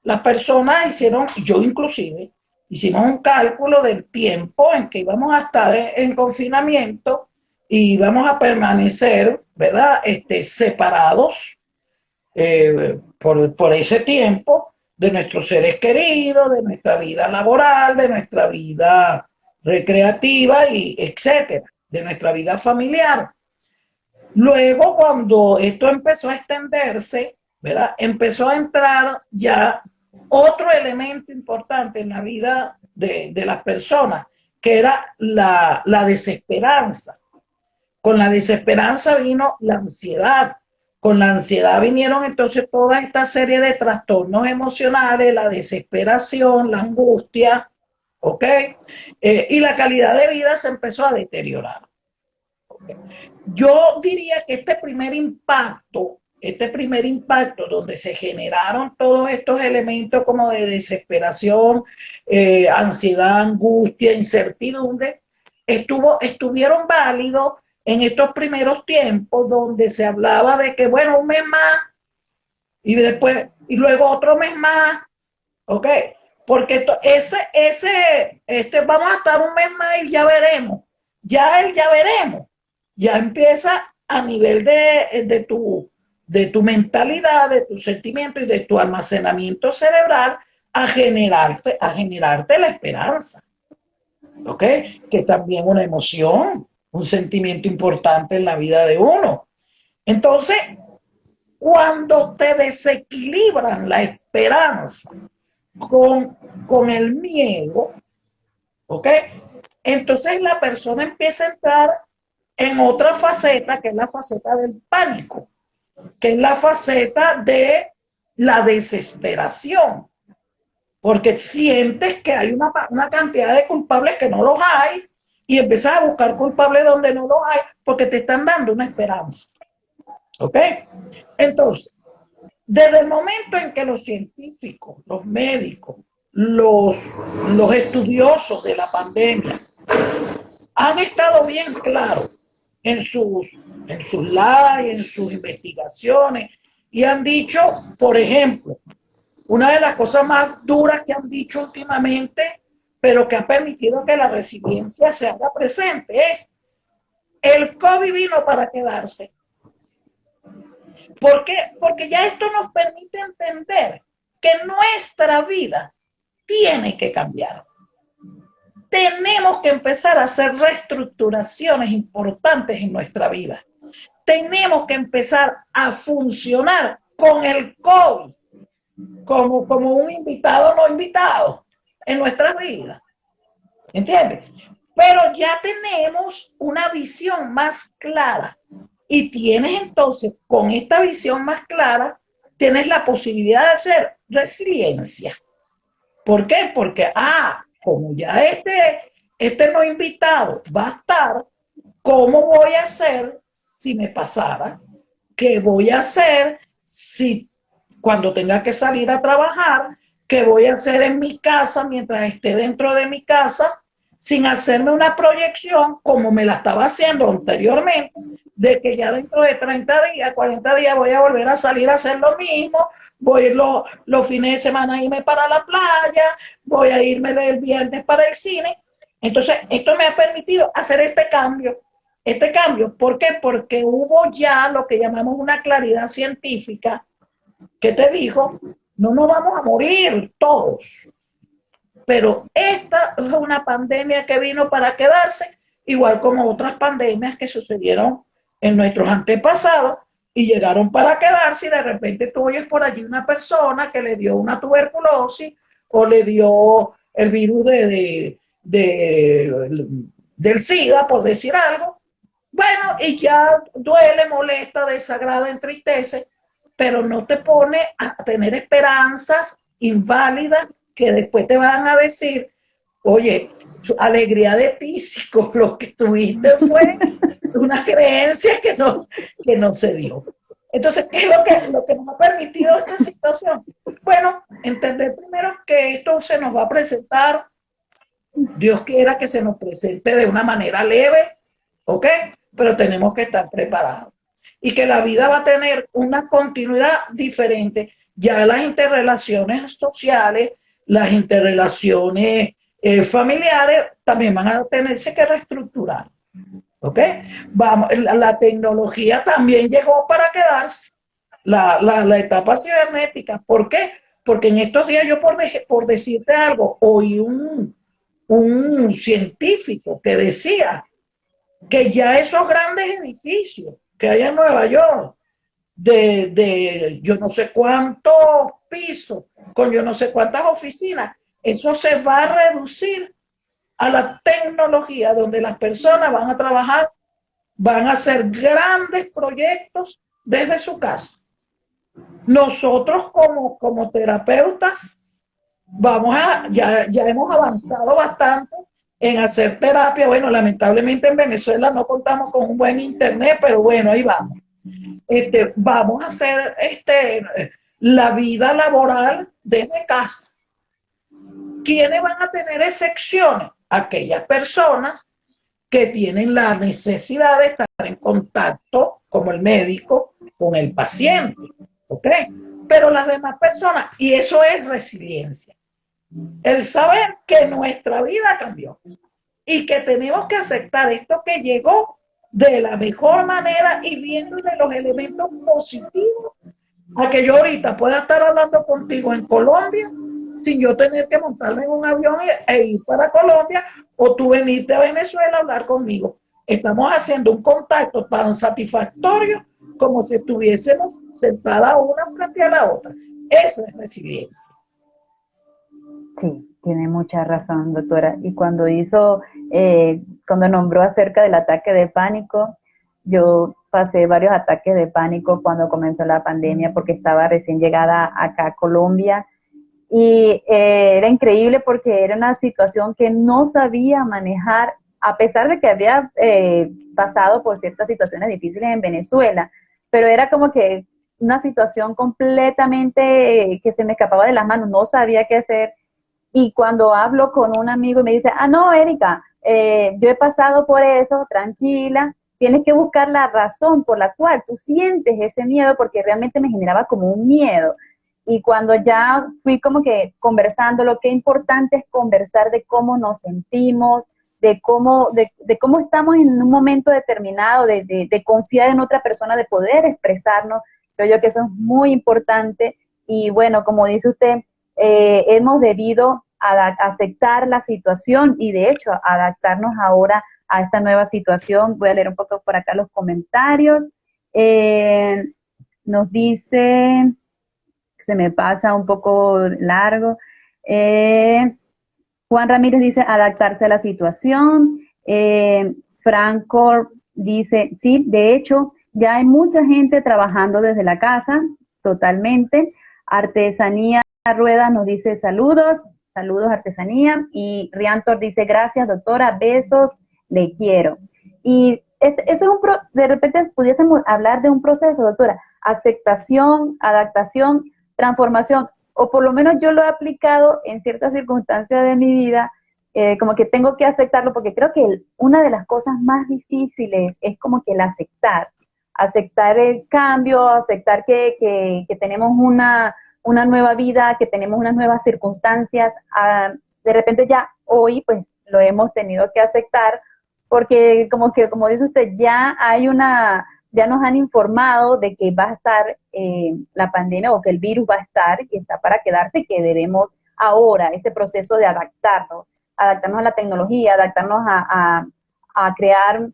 las personas hicieron, yo inclusive, hicimos un cálculo del tiempo en que íbamos a estar en confinamiento y íbamos a permanecer, ¿verdad? Separados por ese tiempo de nuestros seres queridos, de nuestra vida laboral, de nuestra vida recreativa y etcétera, de nuestra vida familiar. Luego, cuando esto empezó a extenderse, ¿verdad? Empezó a entrar ya otro elemento importante en la vida de las personas, que era la desesperanza. Con la desesperanza vino la ansiedad. Con la ansiedad vinieron entonces toda esta serie de trastornos emocionales, la desesperación, la angustia, ¿ok? Y la calidad de vida se empezó a deteriorar. ¿Okay? Yo diría que este primer impacto donde se generaron todos estos elementos como de desesperación, ansiedad, angustia, incertidumbre, estuvieron válidos en estos primeros tiempos donde se hablaba de que, bueno, un mes más y después, y luego otro mes más, ¿ok? Porque vamos a estar un mes más y ya veremos. Ya veremos. Ya empieza a nivel de tu mentalidad, de tu sentimiento y de tu almacenamiento cerebral a generarte la esperanza. ¿Ok? Que es también una emoción, un sentimiento importante en la vida de uno. Entonces, Cuando te desequilibran la esperanza con el miedo, ¿ok? Entonces la persona empieza a entrar en otra faceta, que es la faceta del pánico, que es la faceta de la desesperación, porque sientes que hay una cantidad de culpables que no los hay y empiezas a buscar culpables donde no los hay porque te están dando una esperanza. ¿Ok? Entonces, desde el momento en que los científicos, los médicos, los, los estudiosos de la pandemia han estado bien claros en sus lives, en sus investigaciones, y han dicho, por ejemplo, una de las cosas más duras que han dicho últimamente, pero que ha permitido que la resiliencia se haga presente, es el COVID vino para quedarse. ¿Por qué? Porque ya esto nos permite entender que nuestra vida tiene que cambiar. Tenemos que empezar a hacer reestructuraciones importantes en nuestra vida. Tenemos que empezar a funcionar con el COVID como un invitado no invitado en nuestras vidas. ¿Entiendes? Pero ya tenemos una visión más clara. Y tienes entonces, con esta visión más clara, tienes la posibilidad de hacer resiliencia. ¿Por qué? Porque, como ya este no invitado va a estar, ¿cómo voy a hacer si me pasara? ¿Qué voy a hacer si cuando tenga que salir a trabajar? ¿Qué voy a hacer en mi casa mientras esté dentro de mi casa? Sin hacerme una proyección como me la estaba haciendo anteriormente, de que ya dentro de 30 días, 40 días voy a volver a salir a hacer lo mismo, voy a ir los fines de semana a irme para la playa, voy a irme el viernes para el cine. Entonces, esto me ha permitido hacer este cambio. ¿Por qué? Porque hubo ya lo que llamamos una claridad científica que te dijo, no nos vamos a morir todos. Pero esta es una pandemia que vino para quedarse, igual como otras pandemias que sucedieron en nuestros antepasados y llegaron para quedarse, y de repente tú oyes por allí una persona que le dio una tuberculosis o le dio el virus del SIDA, por decir algo. Bueno, y ya duele, molesta, desagrada, entristece, pero no te pone a tener esperanzas inválidas que después te van a decir, oye, alegría de tísico, lo que tuviste fue una creencia que no se dio. Entonces, ¿qué es lo que nos ha permitido esta situación? Bueno, entender primero que esto se nos va a presentar, Dios quiera que se nos presente de una manera leve, ¿ok? Pero tenemos que estar preparados. Y que la vida va a tener una continuidad diferente. Ya las interrelaciones sociales, las interrelaciones familiares también van a tenerse que reestructurar. ¿Ok? Vamos, la tecnología también llegó para quedarse. La etapa cibernética. ¿Por qué? Porque en estos días yo, por decirte algo, oí un científico que decía que ya esos grandes edificios que hay en Nueva York, de yo no sé cuántos pisos, con yo no sé cuántas oficinas, eso se va a reducir a la tecnología, donde las personas van a trabajar, van a hacer grandes proyectos desde su casa. Nosotros como terapeutas ya hemos avanzado bastante en hacer terapia. Bueno, lamentablemente en Venezuela no contamos con un buen internet, pero bueno, ahí vamos. Vamos a hacer la vida laboral desde casa. ¿Quiénes van a tener excepciones? Aquellas personas que tienen la necesidad de estar en contacto, como el médico, con el paciente, ¿ok? Pero las demás personas, y eso es resiliencia, el saber que nuestra vida cambió y que tenemos que aceptar esto que llegó de la mejor manera y viendo de los elementos positivos a que yo ahorita pueda estar hablando contigo en Colombia sin yo tener que montarme en un avión e ir para Colombia, o tú venirte a Venezuela a hablar conmigo. Estamos haciendo un contacto tan satisfactorio como si estuviésemos sentadas una frente a la otra. Eso es resiliencia. Sí, tiene mucha razón, doctora. Y cuando nombró acerca del ataque de pánico, yo pasé varios ataques de pánico cuando comenzó la pandemia porque estaba recién llegada acá a Colombia y era increíble porque era una situación que no sabía manejar, a pesar de que había pasado por ciertas situaciones difíciles en Venezuela, pero era como que una situación completamente que se me escapaba de las manos, no sabía qué hacer. Y cuando hablo con un amigo y me dice, ah, no, Erika, yo he pasado por eso, tranquila, tienes que buscar la razón por la cual tú sientes ese miedo, porque realmente me generaba como un miedo. Y cuando ya fui como que conversando, lo que es importante es conversar de cómo nos sentimos, de cómo estamos en un momento determinado, de confiar en otra persona, de poder expresarnos. Creo yo que eso es muy importante. Y bueno, como dice usted, hemos debido aceptar la situación y de hecho adaptarnos ahora a esta nueva situación. Voy a leer un poco por acá los comentarios. Eh, nos dice, se me pasa un poco largo. Juan Ramírez dice adaptarse a la situación. Franco dice, sí, de hecho, ya hay mucha gente trabajando desde la casa, totalmente. Artesanía Ruedas nos dice saludos, saludos Artesanía. Y Riantor dice gracias doctora, besos, le quiero. Y eso es de repente pudiésemos hablar de un proceso, doctora, aceptación, adaptación, transformación, o por lo menos yo lo he aplicado en ciertas circunstancias de mi vida, como que tengo que aceptarlo, porque creo que una de las cosas más difíciles es como que el aceptar el cambio, aceptar que tenemos una nueva vida, que tenemos unas nuevas circunstancias. De repente ya hoy pues lo hemos tenido que aceptar, porque como dice usted, ya nos han informado de que va a estar la pandemia o que el virus va a estar y está para quedarse y que debemos ahora ese proceso de adaptarnos a la tecnología, adaptarnos a crear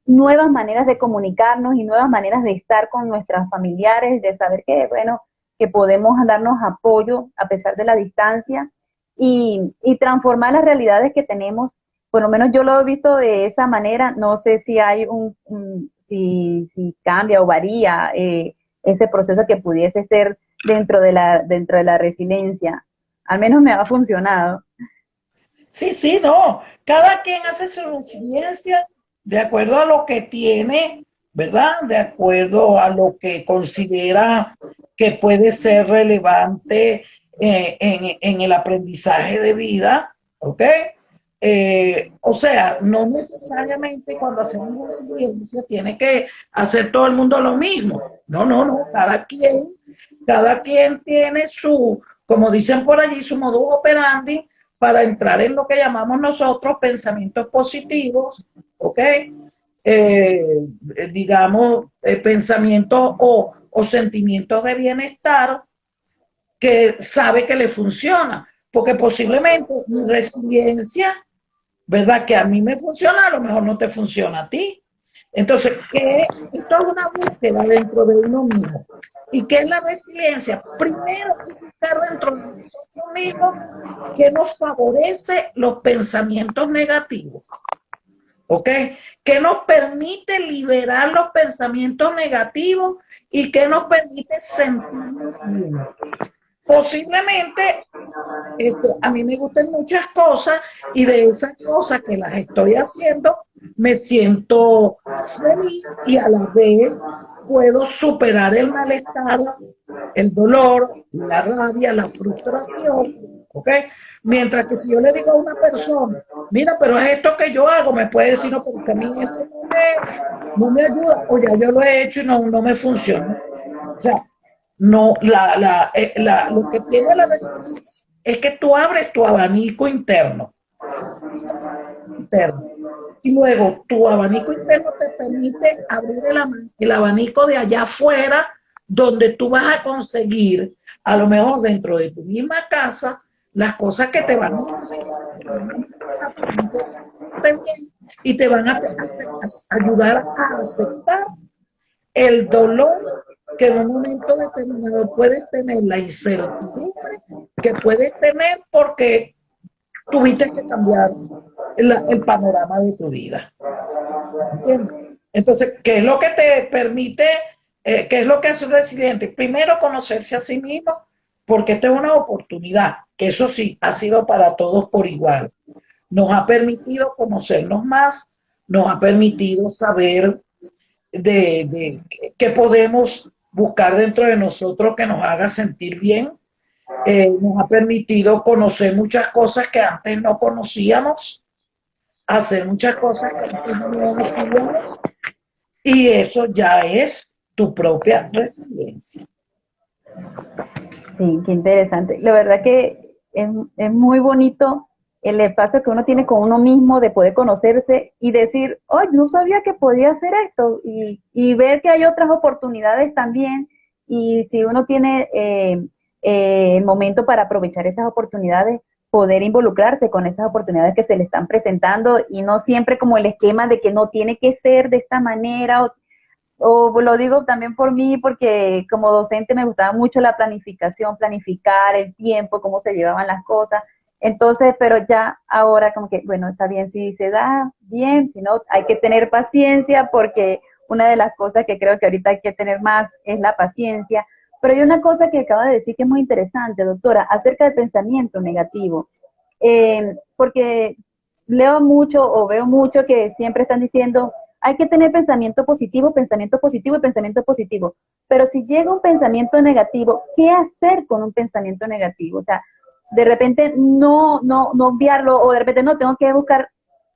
nuevas maneras de comunicarnos y nuevas maneras de estar con nuestros familiares, de saber que, bueno, que podemos darnos apoyo a pesar de la distancia y transformar las realidades que tenemos. Por lo menos yo lo he visto de esa manera. No sé si hay si cambia o varía ese proceso que pudiese ser dentro de la resiliencia. Al menos me ha funcionado. Sí, sí, no. Cada quien hace su resiliencia de acuerdo a lo que tiene, ¿verdad? De acuerdo a lo que considera que puede ser relevante en el aprendizaje de vida, ¿ok? O sea, no necesariamente cuando hacemos resiliencia tiene que hacer todo el mundo lo mismo. No, no, no. Cada quien tiene su, como dicen por allí, su modus operandi para entrar en lo que llamamos nosotros pensamientos positivos, ¿ok? Digamos, pensamientos o sentimientos de bienestar que sabe que le funciona, porque posiblemente mi resiliencia, ¿verdad? Que a mí me funciona, a lo mejor no te funciona a ti. Entonces, esto es una búsqueda dentro de uno mismo. ¿Y qué es la resiliencia? Primero, buscar dentro de nosotros mismos que nos favorece los pensamientos negativos. ¿Ok? Que nos permite liberar los pensamientos negativos y que nos permite sentirnos bien. Posiblemente a mí me gustan muchas cosas y de esas cosas que las estoy haciendo me siento feliz y a la vez puedo superar el malestar, el dolor, la rabia, la frustración, ¿ok? Mientras que si yo le digo a una persona, mira, pero es esto que yo hago, me puede decir, no, porque a mí eso no me ayuda, o ya yo lo he hecho y no me funciona. O sea, no, lo que tiene la resiliencia es que tú abres tu abanico interno. Y luego tu abanico interno te permite abrir el abanico de allá afuera, donde tú vas a conseguir, a lo mejor dentro de tu misma casa, las cosas que te van a y te van a ayudar a aceptar el dolor que en un momento determinado puedes tener, la incertidumbre que puedes tener porque tuviste que cambiar el panorama de tu vida. ¿Entiendes? Entonces, ¿qué es lo que te permite, qué es lo que hace un resiliente? Primero, conocerse a sí mismo, porque esta es una oportunidad, que eso sí, ha sido para todos por igual. Nos ha permitido conocernos más, nos ha permitido saber de qué podemos buscar dentro de nosotros que nos haga sentir bien. Nos ha permitido conocer muchas cosas que antes no conocíamos, hacer muchas cosas que antes no hacíamos, y eso ya es tu propia resiliencia. Sí, qué interesante. La verdad que es muy bonito el espacio que uno tiene con uno mismo de poder conocerse y decir, oh, no sabía que podía hacer esto y ver que hay otras oportunidades también. Y si uno tiene el momento para aprovechar esas oportunidades, poder involucrarse con esas oportunidades que se le están presentando y no siempre como el esquema de que no tiene que ser de esta manera o lo digo también por mí, porque como docente me gustaba mucho la planificación, planificar el tiempo, cómo se llevaban las cosas. Entonces, pero ya ahora como que, bueno, está bien si se da, bien, si no, hay que tener paciencia porque una de las cosas que creo que ahorita hay que tener más es la paciencia. Pero hay una cosa que acaba de decir que es muy interesante, doctora, acerca del pensamiento negativo. Porque leo mucho o veo mucho que siempre están diciendo, hay que tener pensamiento positivo y pensamiento positivo. Pero si llega un pensamiento negativo, ¿qué hacer con un pensamiento negativo? O sea, de repente no obviarlo o de repente no, tengo que buscar,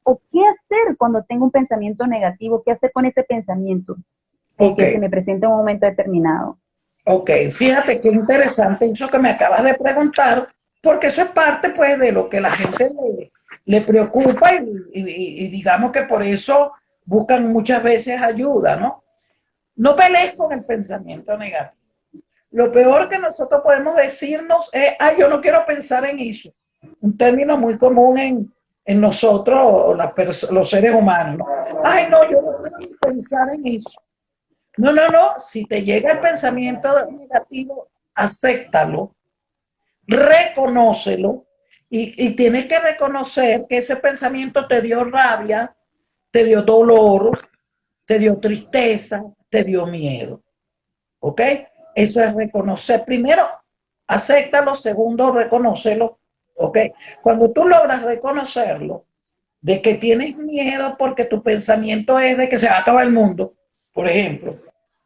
o qué hacer cuando tengo un pensamiento negativo, qué hacer con ese pensamiento Ok, que se me presenta en un momento determinado. ok, fíjate qué interesante eso que me acabas de preguntar, porque eso es parte pues de lo que la gente le preocupa y digamos que por eso buscan muchas veces ayuda, ¿no? No pelees con el pensamiento negativo. Lo peor que nosotros podemos decirnos es, ay, yo no quiero pensar en eso. Un término muy común en nosotros, los seres humanos, ¿no? Ay, no, yo no quiero ni pensar en eso. No, no, no. Si te llega el pensamiento negativo, acéptalo, reconócelo y tienes que reconocer que ese pensamiento te dio rabia, te dio dolor, te dio tristeza, te dio miedo. ¿Ok? Eso es reconocer. Primero, acéptalo. Segundo, reconócelo. ¿Ok? Cuando tú logras reconocerlo, de que tienes miedo porque tu pensamiento es de que se va a acabar el mundo, por ejemplo,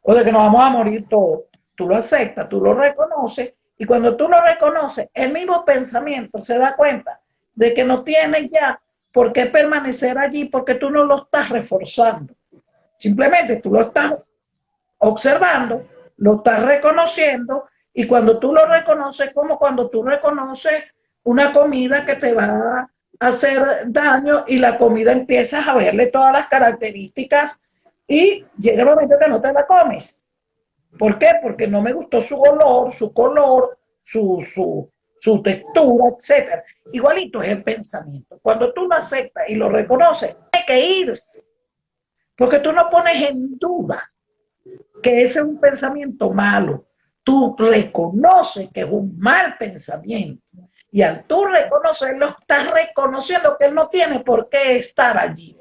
o de que nos vamos a morir todos, tú lo aceptas, tú lo reconoces, y cuando tú lo reconoces, el mismo pensamiento se da cuenta de que no tienes ya por qué permanecer allí porque tú no lo estás reforzando. Simplemente tú lo estás observando, lo estás reconociendo, y cuando tú lo reconoces, como cuando tú reconoces una comida que te va a hacer daño y la comida empiezas a verle todas las características y llega el momento que no te la comes. ¿Por qué? Porque no me gustó su olor, su color, su textura, etcétera. Igualito es el pensamiento. Cuando tú lo aceptas y lo reconoces, hay que irse, porque tú no pones en duda que ese es un pensamiento malo. Tú reconoces que es un mal pensamiento. Y al tú reconocerlo, estás reconociendo que él no tiene por qué estar allí.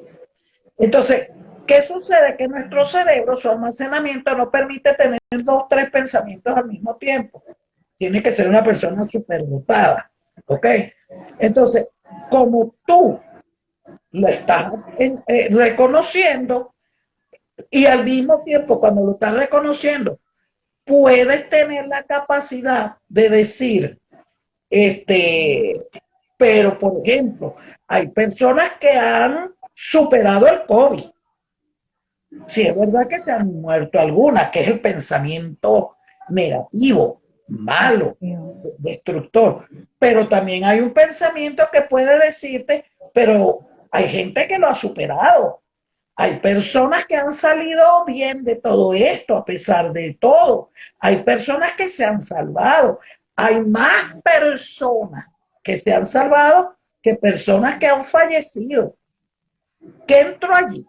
Entonces, ¿qué sucede? Que nuestro cerebro, su almacenamiento, no permite tener dos, tres pensamientos al mismo tiempo. Tiene que ser una persona superdotada. ¿Ok? Entonces, como tú lo estás reconociendo, y al mismo tiempo, cuando lo estás reconociendo, puedes tener la capacidad de decir, este, pero por ejemplo, hay personas que han superado el COVID. Sí, es verdad que se han muerto algunas, que es el pensamiento negativo, malo, destructor, pero también hay un pensamiento que puede decirte, pero hay gente que lo ha superado. Hay personas que han salido bien de todo esto, a pesar de todo. Hay personas que se han salvado. Hay más personas que se han salvado que personas que han fallecido. ¿Qué entró allí?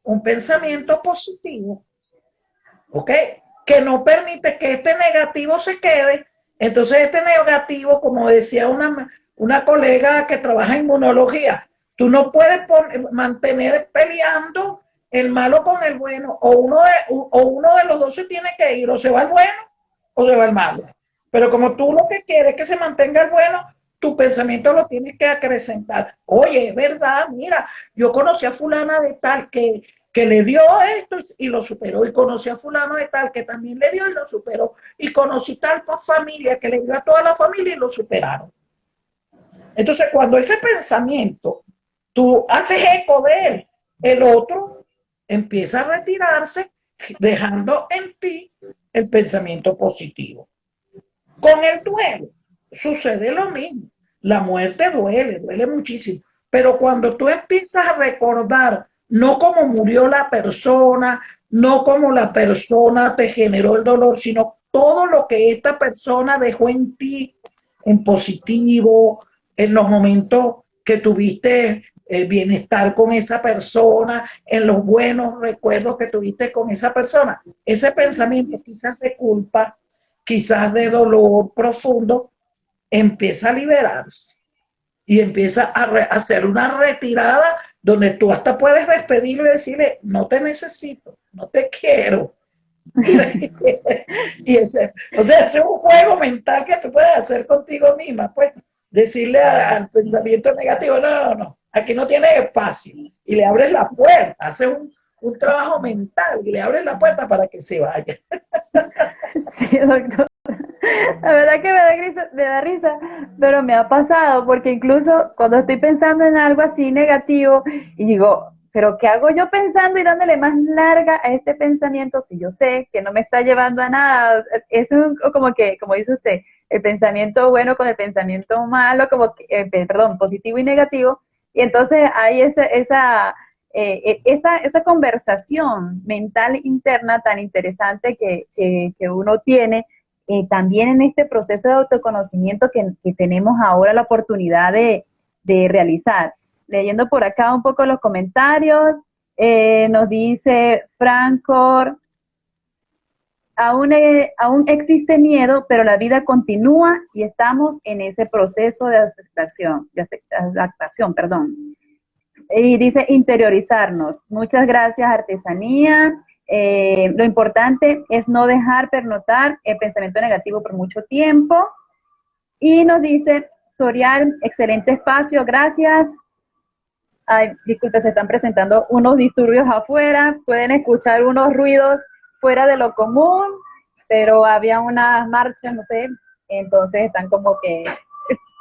Un pensamiento positivo. ¿ok? Que no permite que este negativo se quede. Entonces este negativo, como decía una colega que trabaja en inmunología, tú no puedes mantener peleando el malo con el bueno, o uno de los dos se tiene que ir, o se va el bueno o se va el malo. Pero como tú lo que quieres es que se mantenga el bueno, tu pensamiento lo tienes que acrecentar. Oye, es verdad, mira, yo conocí a fulana de tal que le dio esto y lo superó, y conocí a fulano de tal que también le dio y lo superó, y conocí tal familia que le dio a toda la familia y lo superaron. Entonces, cuando ese pensamiento, tú haces eco de él, el otro empieza a retirarse, dejando en ti el pensamiento positivo. Con el duelo sucede lo mismo. La muerte duele, duele muchísimo. Pero cuando tú empiezas a recordar no cómo murió la persona, no cómo la persona te generó el dolor, sino todo lo que esta persona dejó en ti, en positivo, en los momentos que tuviste bienestar con esa persona, en los buenos recuerdos que tuviste con esa persona. Ese pensamiento quizás de culpa, quizás de dolor profundo, empieza a liberarse y empieza a hacer una retirada donde tú hasta puedes despedirlo y decirle, no te necesito, no te quiero. Y ese, o sea, ese es un juego mental que tú puedes hacer contigo misma, pues decirle al pensamiento negativo, no, no, no, aquí no tienes espacio, y le abres la puerta, haces un trabajo mental y le abres la puerta para que se vaya. Sí, doctor. La verdad que me da risa, pero me ha pasado, porque incluso cuando estoy pensando en algo así negativo y digo, pero ¿qué hago yo pensando y dándole más larga a este pensamiento si yo sé que no me está llevando a nada? Es como que, como dice usted, el pensamiento bueno con el pensamiento malo, como que, perdón, positivo y negativo, y entonces hay esa conversación mental interna tan interesante que uno tiene también en este proceso de autoconocimiento que tenemos ahora la oportunidad de realizar. Leyendo por acá un poco los comentarios, nos dice Franco, aún existe miedo, pero la vida continúa y estamos en ese proceso de adaptación, perdón. Y dice interiorizarnos. Muchas gracias, Artesanía. Lo importante es no dejar pernotar el pensamiento negativo por mucho tiempo. Y nos dice, Sorial, excelente espacio, gracias. Ay, disculpe, se están presentando unos disturbios afuera, pueden escuchar unos ruidos fuera de lo común, pero había unas marchas, no sé, entonces están como que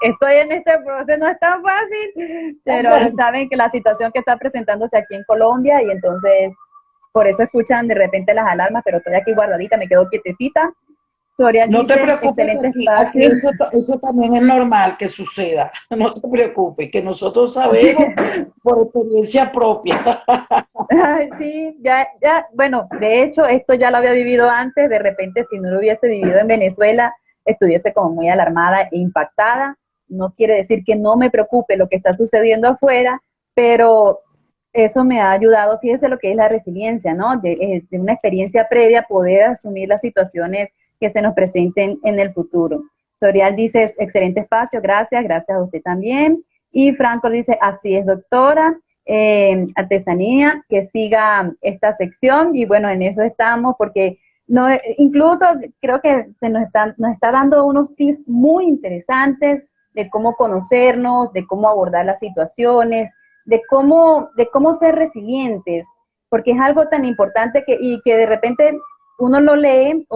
estoy en este proceso, no es tan fácil, pero saben que la situación que está presentándose aquí en Colombia y entonces por eso escuchan de repente las alarmas, pero estoy aquí guardadita, me quedo quietecita. Sorial No te dice, preocupes, excelente aquí espacio. eso también es normal que suceda. No te preocupes, que nosotros sabemos por experiencia propia. Ay, sí, bueno, de hecho, esto ya lo había vivido antes, de repente, si no lo hubiese vivido en Venezuela, estuviese como muy alarmada e impactada. No quiere decir que no me preocupe lo que está sucediendo afuera, pero eso me ha ayudado, fíjese lo que es la resiliencia, ¿no? De una experiencia previa, poder asumir las situaciones que se nos presenten en el futuro. Sorial dice, excelente espacio, gracias a usted también. Y Franco dice, así es, doctora. Artesanía, que siga esta sección y bueno, en eso estamos porque no, incluso creo que nos está dando unos tips muy interesantes de cómo conocernos, de cómo abordar las situaciones, de cómo ser resilientes, porque es algo tan importante y que de repente uno lo lee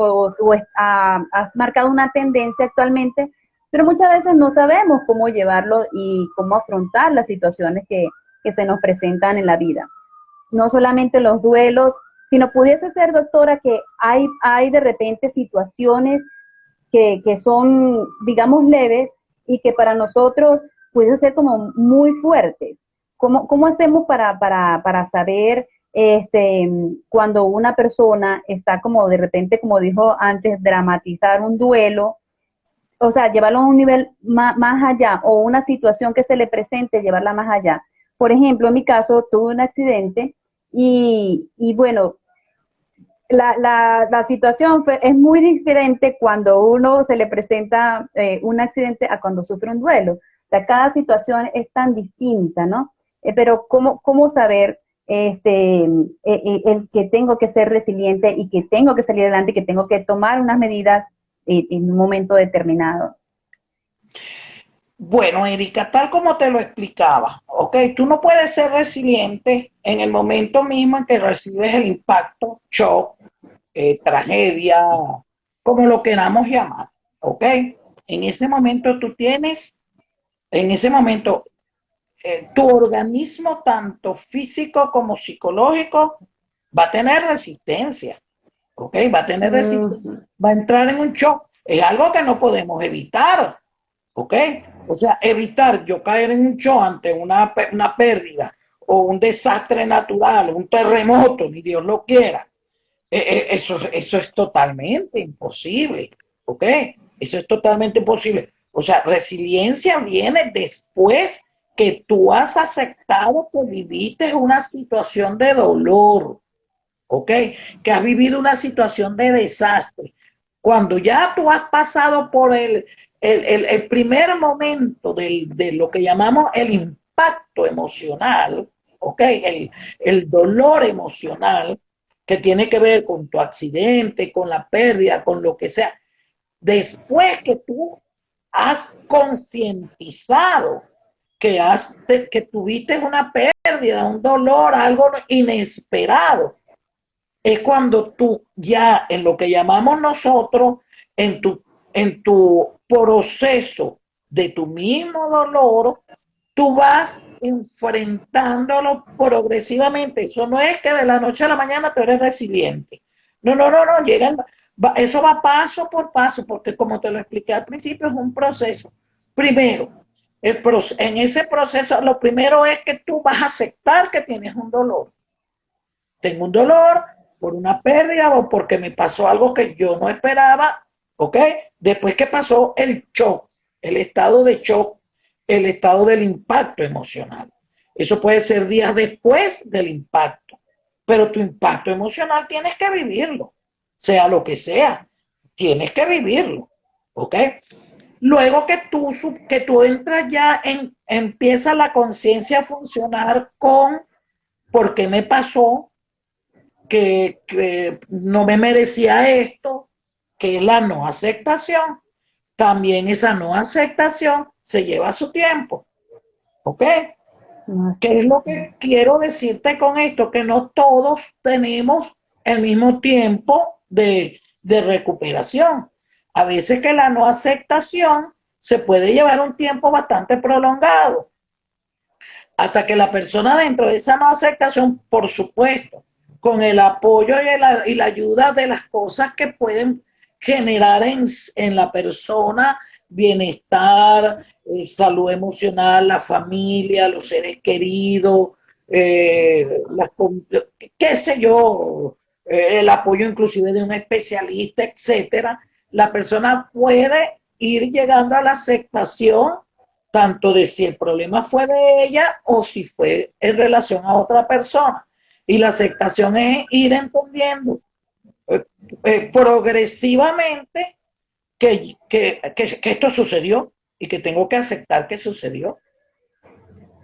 has marcado una tendencia actualmente, pero muchas veces no sabemos cómo llevarlo y cómo afrontar las situaciones que se nos presentan en la vida. No solamente los duelos, sino pudiese ser, doctora, que hay de repente situaciones que son, digamos, leves y que para nosotros pueden ser como muy fuertes. ¿Cómo hacemos para saber cuando una persona está como de repente, como dijo antes, dramatizar un duelo, o sea, llevarlo a un nivel más allá, o una situación que se le presente, llevarla más allá? Por ejemplo, en mi caso, tuve un accidente y bueno, la situación es muy diferente cuando uno se le presenta un accidente a cuando sufre un duelo. O sea, cada situación es tan distinta, ¿no? Pero ¿cómo saber el que tengo que ser resiliente y que tengo que salir adelante y que tengo que tomar unas medidas en un momento determinado? Bueno, Erika, tal como te lo explicaba, ok, tú no puedes ser resiliente en el momento mismo en que recibes el impacto, shock, tragedia, como lo queramos llamar, ok. En ese momento tú tienes, en ese momento, tu organismo, tanto físico como psicológico, va a tener resistencia, ok, va a tener resistencia, Ujú. va a entrar en un shock. Es algo que no podemos evitar. ¿Ok? O sea, evitar yo caer en un shock ante una pérdida o un desastre natural, un terremoto, ni Dios lo quiera. Eso es totalmente imposible. ¿Ok? Eso es totalmente imposible. O sea, resiliencia viene después que tú has aceptado que viviste una situación de dolor. ¿Ok? Que has vivido una situación de desastre. Cuando ya tú has pasado por el primer momento de lo que llamamos el impacto emocional, ¿ok? El dolor emocional que tiene que ver con tu accidente, con la pérdida, con lo que sea. Después que tú has concientizado que tuviste una pérdida, un dolor, algo inesperado, es cuando tú ya en lo que llamamos nosotros, en tu proceso de tu mismo dolor, tú vas enfrentándolo progresivamente. Eso no es que de la noche a la mañana tú eres resiliente. No, no, no, no, eso va paso por paso, porque como te lo expliqué al principio, es un proceso. Primero, en ese proceso, lo primero es que tú vas a aceptar que tienes un dolor. Tengo un dolor por una pérdida o porque me pasó algo que yo no esperaba, ¿ok? Después que pasó el shock, el estado de shock, el estado del impacto emocional. Eso puede ser días después del impacto, pero tu impacto emocional tienes que vivirlo, sea lo que sea, tienes que vivirlo, ¿ok? Luego que tú entras ya empieza la conciencia a funcionar con por qué me pasó, que no me merecía esto, que es la no aceptación. También esa no aceptación se lleva su tiempo. ¿Ok? ¿Qué es lo que quiero decirte con esto? Que no todos tenemos el mismo tiempo de recuperación. A veces que la no aceptación se puede llevar un tiempo bastante prolongado hasta que la persona dentro de esa no aceptación, por supuesto, con el apoyo y la ayuda de las cosas que pueden generar en la persona bienestar, salud emocional, la familia, los seres queridos, las, qué sé yo, el apoyo inclusive de un especialista, etcétera, la persona puede ir llegando a la aceptación tanto de si el problema fue de ella o si fue en relación a otra persona. Y la aceptación es ir entendiendo progresivamente que esto sucedió y que tengo que aceptar que sucedió.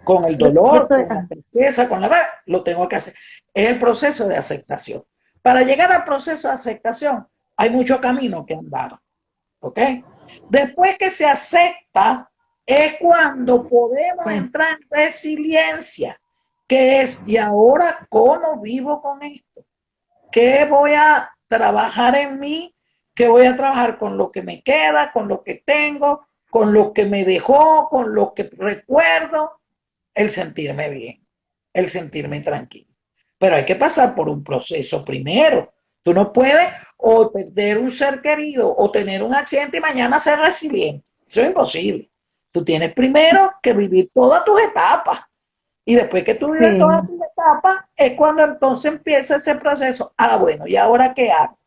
Con el Yo dolor, estoy, con la tristeza, con la... Lo tengo que hacer. Es el proceso de aceptación. Para llegar al proceso de aceptación hay mucho camino que andar. ¿Ok? Después que se acepta, es cuando podemos bueno, entrar en resiliencia, que es, ¿y ahora cómo vivo con esto? ¿Qué voy a trabajar en mí? ¿Qué voy a trabajar con lo que me queda, con lo que tengo, con lo que me dejó, con lo que recuerdo? El sentirme bien, el sentirme tranquilo. Pero hay que pasar por un proceso primero. Tú no puedes o perder un ser querido o tener un accidente y mañana ser resiliente. Eso es imposible. Tú tienes primero que vivir todas tus etapas. Y después que tú vives sí, todas tus etapas, es cuando entonces empieza ese proceso. Ah, bueno, ¿y ahora qué hago?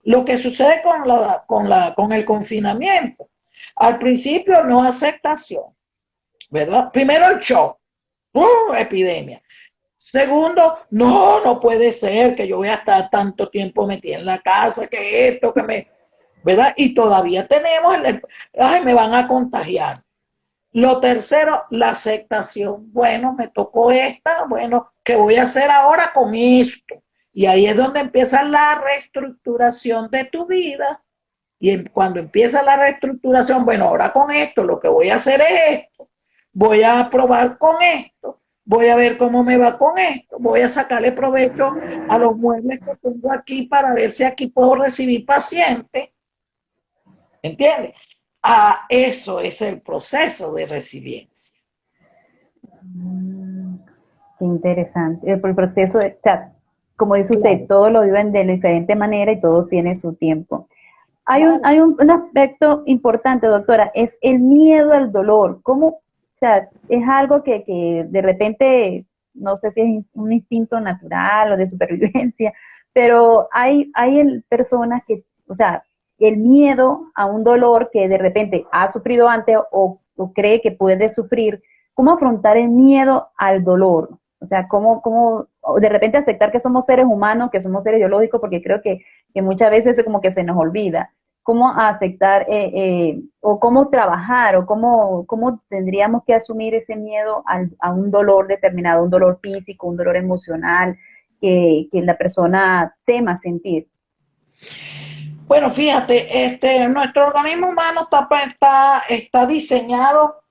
Lo que sucede con el confinamiento. Al principio no aceptación, ¿verdad? Primero el shock, epidemia. Segundo, no, no puede ser que yo voy a estar tanto tiempo metida en la casa, que esto, que me, ¿verdad? Y todavía tenemos ay, me van a contagiar. Lo tercero, la aceptación. Bueno, me tocó esta, bueno, ¿qué voy a hacer ahora con esto? Y ahí es donde empieza la reestructuración de tu vida. Y cuando empieza la reestructuración, bueno, ahora con esto, lo que voy a hacer es esto. Voy a probar con esto. Voy a ver cómo me va con esto. Voy a sacarle provecho a los muebles que tengo aquí para ver si aquí puedo recibir pacientes. ¿Entiendes? Ah, eso es el proceso de resiliencia. Mm, qué interesante. El proceso, o sea, como dice usted, Claro, todos lo viven de diferente manera y todo tiene su tiempo. claro. Hay un aspecto importante, doctora, es el miedo al dolor. ¿Cómo? O sea, es algo que de repente, no sé si es un instinto natural o de supervivencia, pero hay personas que, o sea, el miedo a un dolor que de repente ha sufrido antes o cree que puede sufrir, ¿cómo afrontar el miedo al dolor? O sea, cómo de repente aceptar que somos seres humanos, que somos seres biológicos, porque creo que muchas veces como que se nos olvida cómo aceptar o cómo trabajar o cómo tendríamos que asumir ese miedo a un dolor determinado, un dolor físico, un dolor emocional que la persona tema sentir. Bueno, fíjate, nuestro organismo humano está diseñado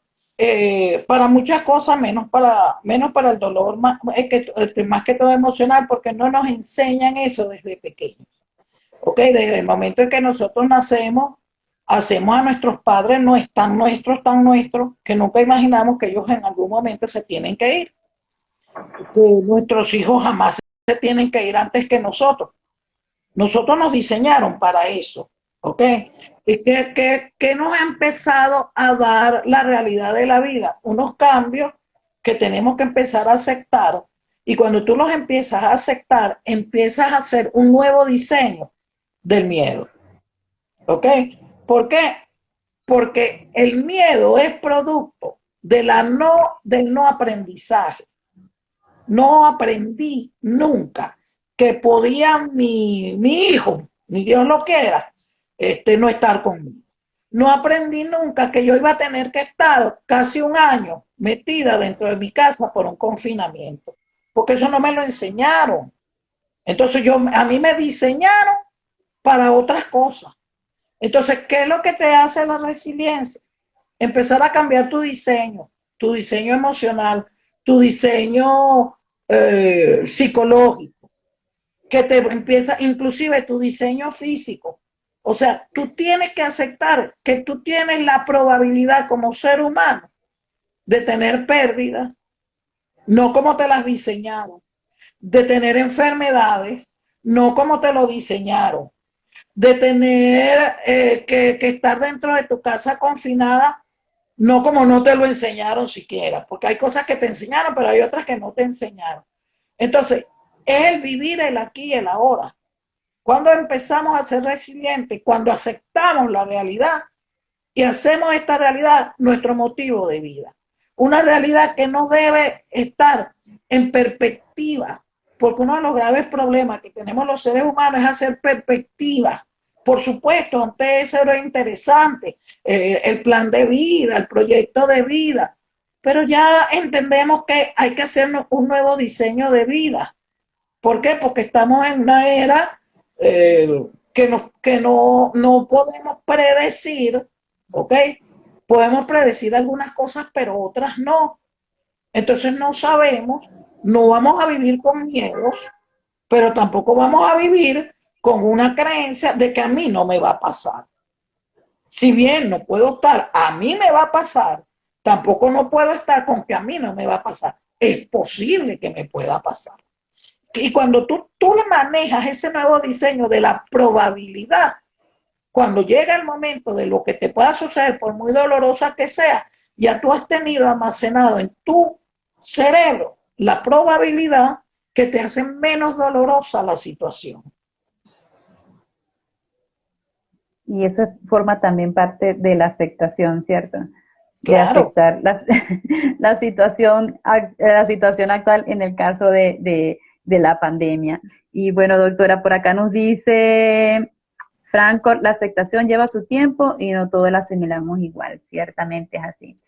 para muchas cosas, menos para el dolor, más que todo emocional, porque no nos enseñan eso desde pequeños. ¿Ok? Desde el momento en que nosotros nacemos, hacemos a nuestros padres no es tan nuestros, que nunca imaginamos que ellos en algún momento se tienen que ir. Que nuestros hijos jamás se tienen que ir antes que nosotros. Nosotros nos diseñaron para eso, ¿ok? ¿Y qué nos ha empezado a dar la realidad de la vida? Unos cambios que tenemos que empezar a aceptar. Y cuando tú los empiezas a aceptar, empiezas a hacer un nuevo diseño del miedo, ¿ok? ¿Por qué? Porque el miedo es producto del no aprendizaje. No aprendí nunca que podía mi hijo, ni Dios lo quiera, no estar conmigo. No aprendí nunca que yo iba a tener que estar casi un año metida dentro de mi casa por un confinamiento, porque eso no me lo enseñaron. Entonces a mí me diseñaron para otras cosas. Entonces, ¿qué es lo que te hace la resiliencia? Empezar a cambiar tu diseño emocional, tu diseño psicológico, que te empieza, inclusive tu diseño físico. O sea, tú tienes que aceptar que tú tienes la probabilidad como ser humano de tener pérdidas, no como te las diseñaron, de tener enfermedades, no como te lo diseñaron, de tener que estar dentro de tu casa confinada, no como no te lo enseñaron siquiera, porque hay cosas que te enseñaron, pero hay otras que no te enseñaron. Entonces, es el vivir el aquí y el ahora. Cuando empezamos a ser resilientes, cuando aceptamos la realidad y hacemos esta realidad nuestro motivo de vida. Una realidad que no debe estar en perspectiva, porque uno de los graves problemas que tenemos los seres humanos es hacer perspectiva. Por supuesto, antes eso era interesante, el plan de vida, el proyecto de vida, pero ya entendemos que hay que hacer un nuevo diseño de vida. ¿Por qué? Porque estamos en una era no podemos predecir, ¿ok? Podemos predecir algunas cosas, pero otras no. Entonces no sabemos, no vamos a vivir con miedos, pero tampoco vamos a vivir con una creencia de que a mí no me va a pasar. Si bien no puedo estar, a mí me va a pasar, tampoco no puedo estar con que a mí no me va a pasar. Es posible que me pueda pasar. Y cuando tú manejas ese nuevo diseño de la probabilidad, cuando llega el momento de lo que te pueda suceder, por muy dolorosa que sea, ya tú has tenido almacenado en tu cerebro la probabilidad que te hace menos dolorosa la situación. Y eso forma también parte de la aceptación, ¿cierto? de Claro. aceptar la situación actual en el caso de la pandemia. Y bueno, doctora, por acá nos dice Franco, la aceptación lleva su tiempo y no todos la asimilamos igual, ciertamente es así.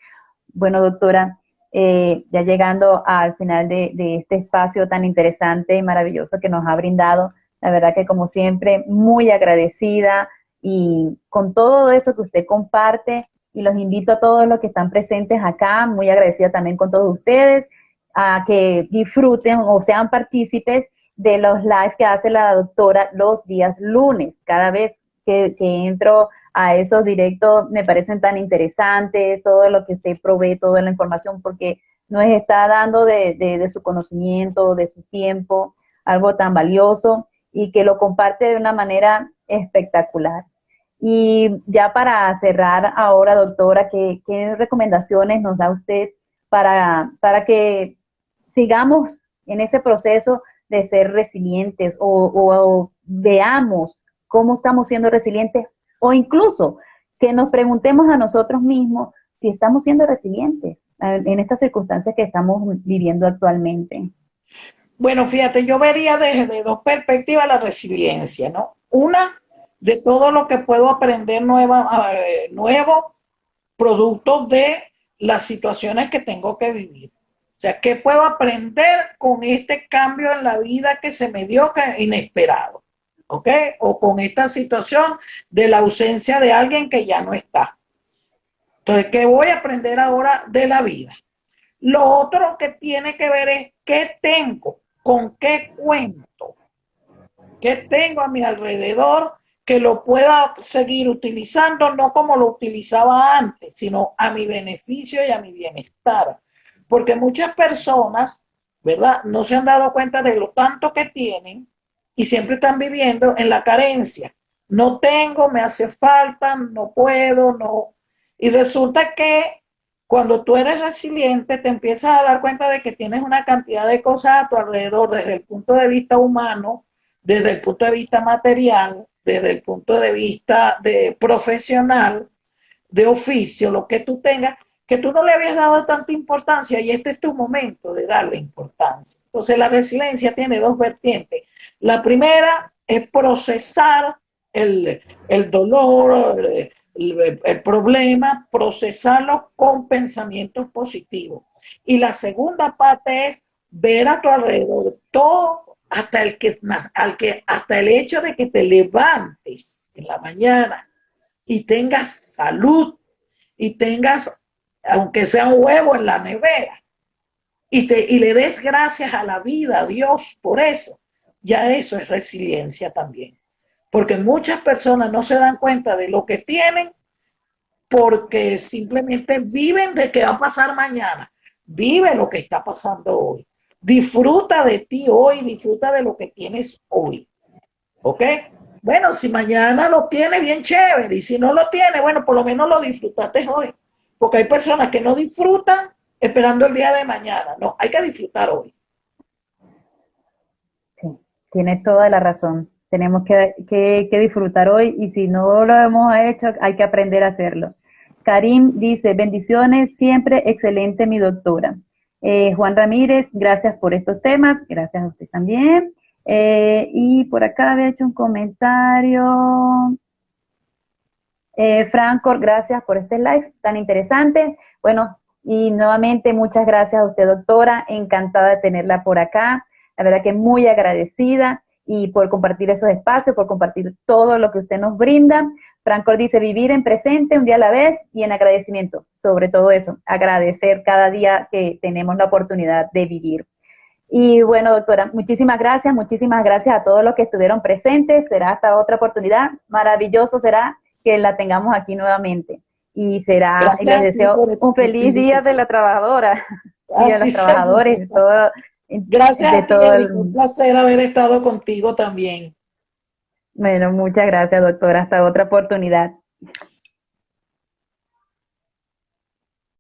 Bueno, doctora, ya llegando al final de este espacio tan interesante y maravilloso que nos ha brindado, la verdad que como siempre, muy agradecida y con todo eso que usted comparte, y los invito a todos los que están presentes acá, muy agradecida también con todos ustedes, a que disfruten o sean partícipes de los live que hace la doctora los días lunes. Cada vez que entro a esos directos me parecen tan interesantes, todo lo que usted provee, toda la información, porque nos está dando de su conocimiento, de su tiempo, algo tan valioso y que lo comparte de una manera espectacular. Y ya para cerrar ahora, doctora, ¿qué recomendaciones nos da usted para que sigamos en ese proceso de ser resilientes o veamos cómo estamos siendo resilientes o incluso que nos preguntemos a nosotros mismos si estamos siendo resilientes en estas circunstancias que estamos viviendo actualmente? Bueno, fíjate, yo vería desde dos perspectivas la resiliencia, ¿no? Una, de todo lo que puedo aprender nuevo producto de las situaciones que tengo que vivir. O sea, ¿qué puedo aprender con este cambio en la vida que se me dio que inesperado? ¿Ok? O con esta situación de la ausencia de alguien que ya no está. Entonces, ¿qué voy a aprender ahora de la vida? Lo otro que tiene que ver es qué tengo, con qué cuento, qué tengo a mi alrededor que lo pueda seguir utilizando, no como lo utilizaba antes, sino a mi beneficio y a mi bienestar. Porque muchas personas, ¿verdad? No se han dado cuenta de lo tanto que tienen y siempre están viviendo en la carencia. No tengo, me hace falta, no puedo, no. Y resulta que cuando tú eres resiliente, te empiezas a dar cuenta de que tienes una cantidad de cosas a tu alrededor desde el punto de vista humano, desde el punto de vista material, desde el punto de vista de profesional, de oficio, lo que tú tengas, que tú no le habías dado tanta importancia y este es tu momento de darle importancia. Entonces la resiliencia tiene dos vertientes. La primera es procesar el dolor, el problema, procesarlo con pensamientos positivos. Y la segunda parte es ver a tu alrededor todo hasta el hecho de que te levantes en la mañana y tengas salud y tengas, aunque sea un huevo en la nevera, y le des gracias a la vida, a Dios, por eso, ya eso es resiliencia también. Porque muchas personas no se dan cuenta de lo que tienen porque simplemente viven de qué va a pasar mañana. Vive lo que está pasando hoy. Disfruta de ti hoy, disfruta de lo que tienes hoy. ¿Ok? Bueno, si mañana lo tiene, bien chévere. Y si no lo tiene, bueno, por lo menos lo disfrutaste hoy. Porque hay personas que no disfrutan esperando el día de mañana. No, hay que disfrutar hoy. Sí, tiene toda la razón. Tenemos que disfrutar hoy y si no lo hemos hecho, hay que aprender a hacerlo. Karim dice, bendiciones, siempre excelente mi doctora. Juan Ramírez, gracias por estos temas, gracias a usted también. Y por acá había hecho un comentario. Franco, gracias por este live tan interesante. Bueno, y nuevamente muchas gracias a usted, doctora. Encantada de tenerla por acá. La verdad que muy agradecida y por compartir esos espacios, por compartir todo lo que usted nos brinda. Franco dice, vivir en presente un día a la vez y en agradecimiento. Sobre todo eso, agradecer cada día que tenemos la oportunidad de vivir. Y bueno, doctora, muchísimas gracias a todos los que estuvieron presentes. Será hasta otra oportunidad. Maravilloso será que la tengamos aquí nuevamente. Y les Gracias a ti deseo por un esta feliz día de invitación. la trabajadora y de Así los será. trabajadores, Gracias de a ti, todo Erika. Un el... placer haber estado contigo también. Bueno, muchas gracias, doctora. Hasta otra oportunidad.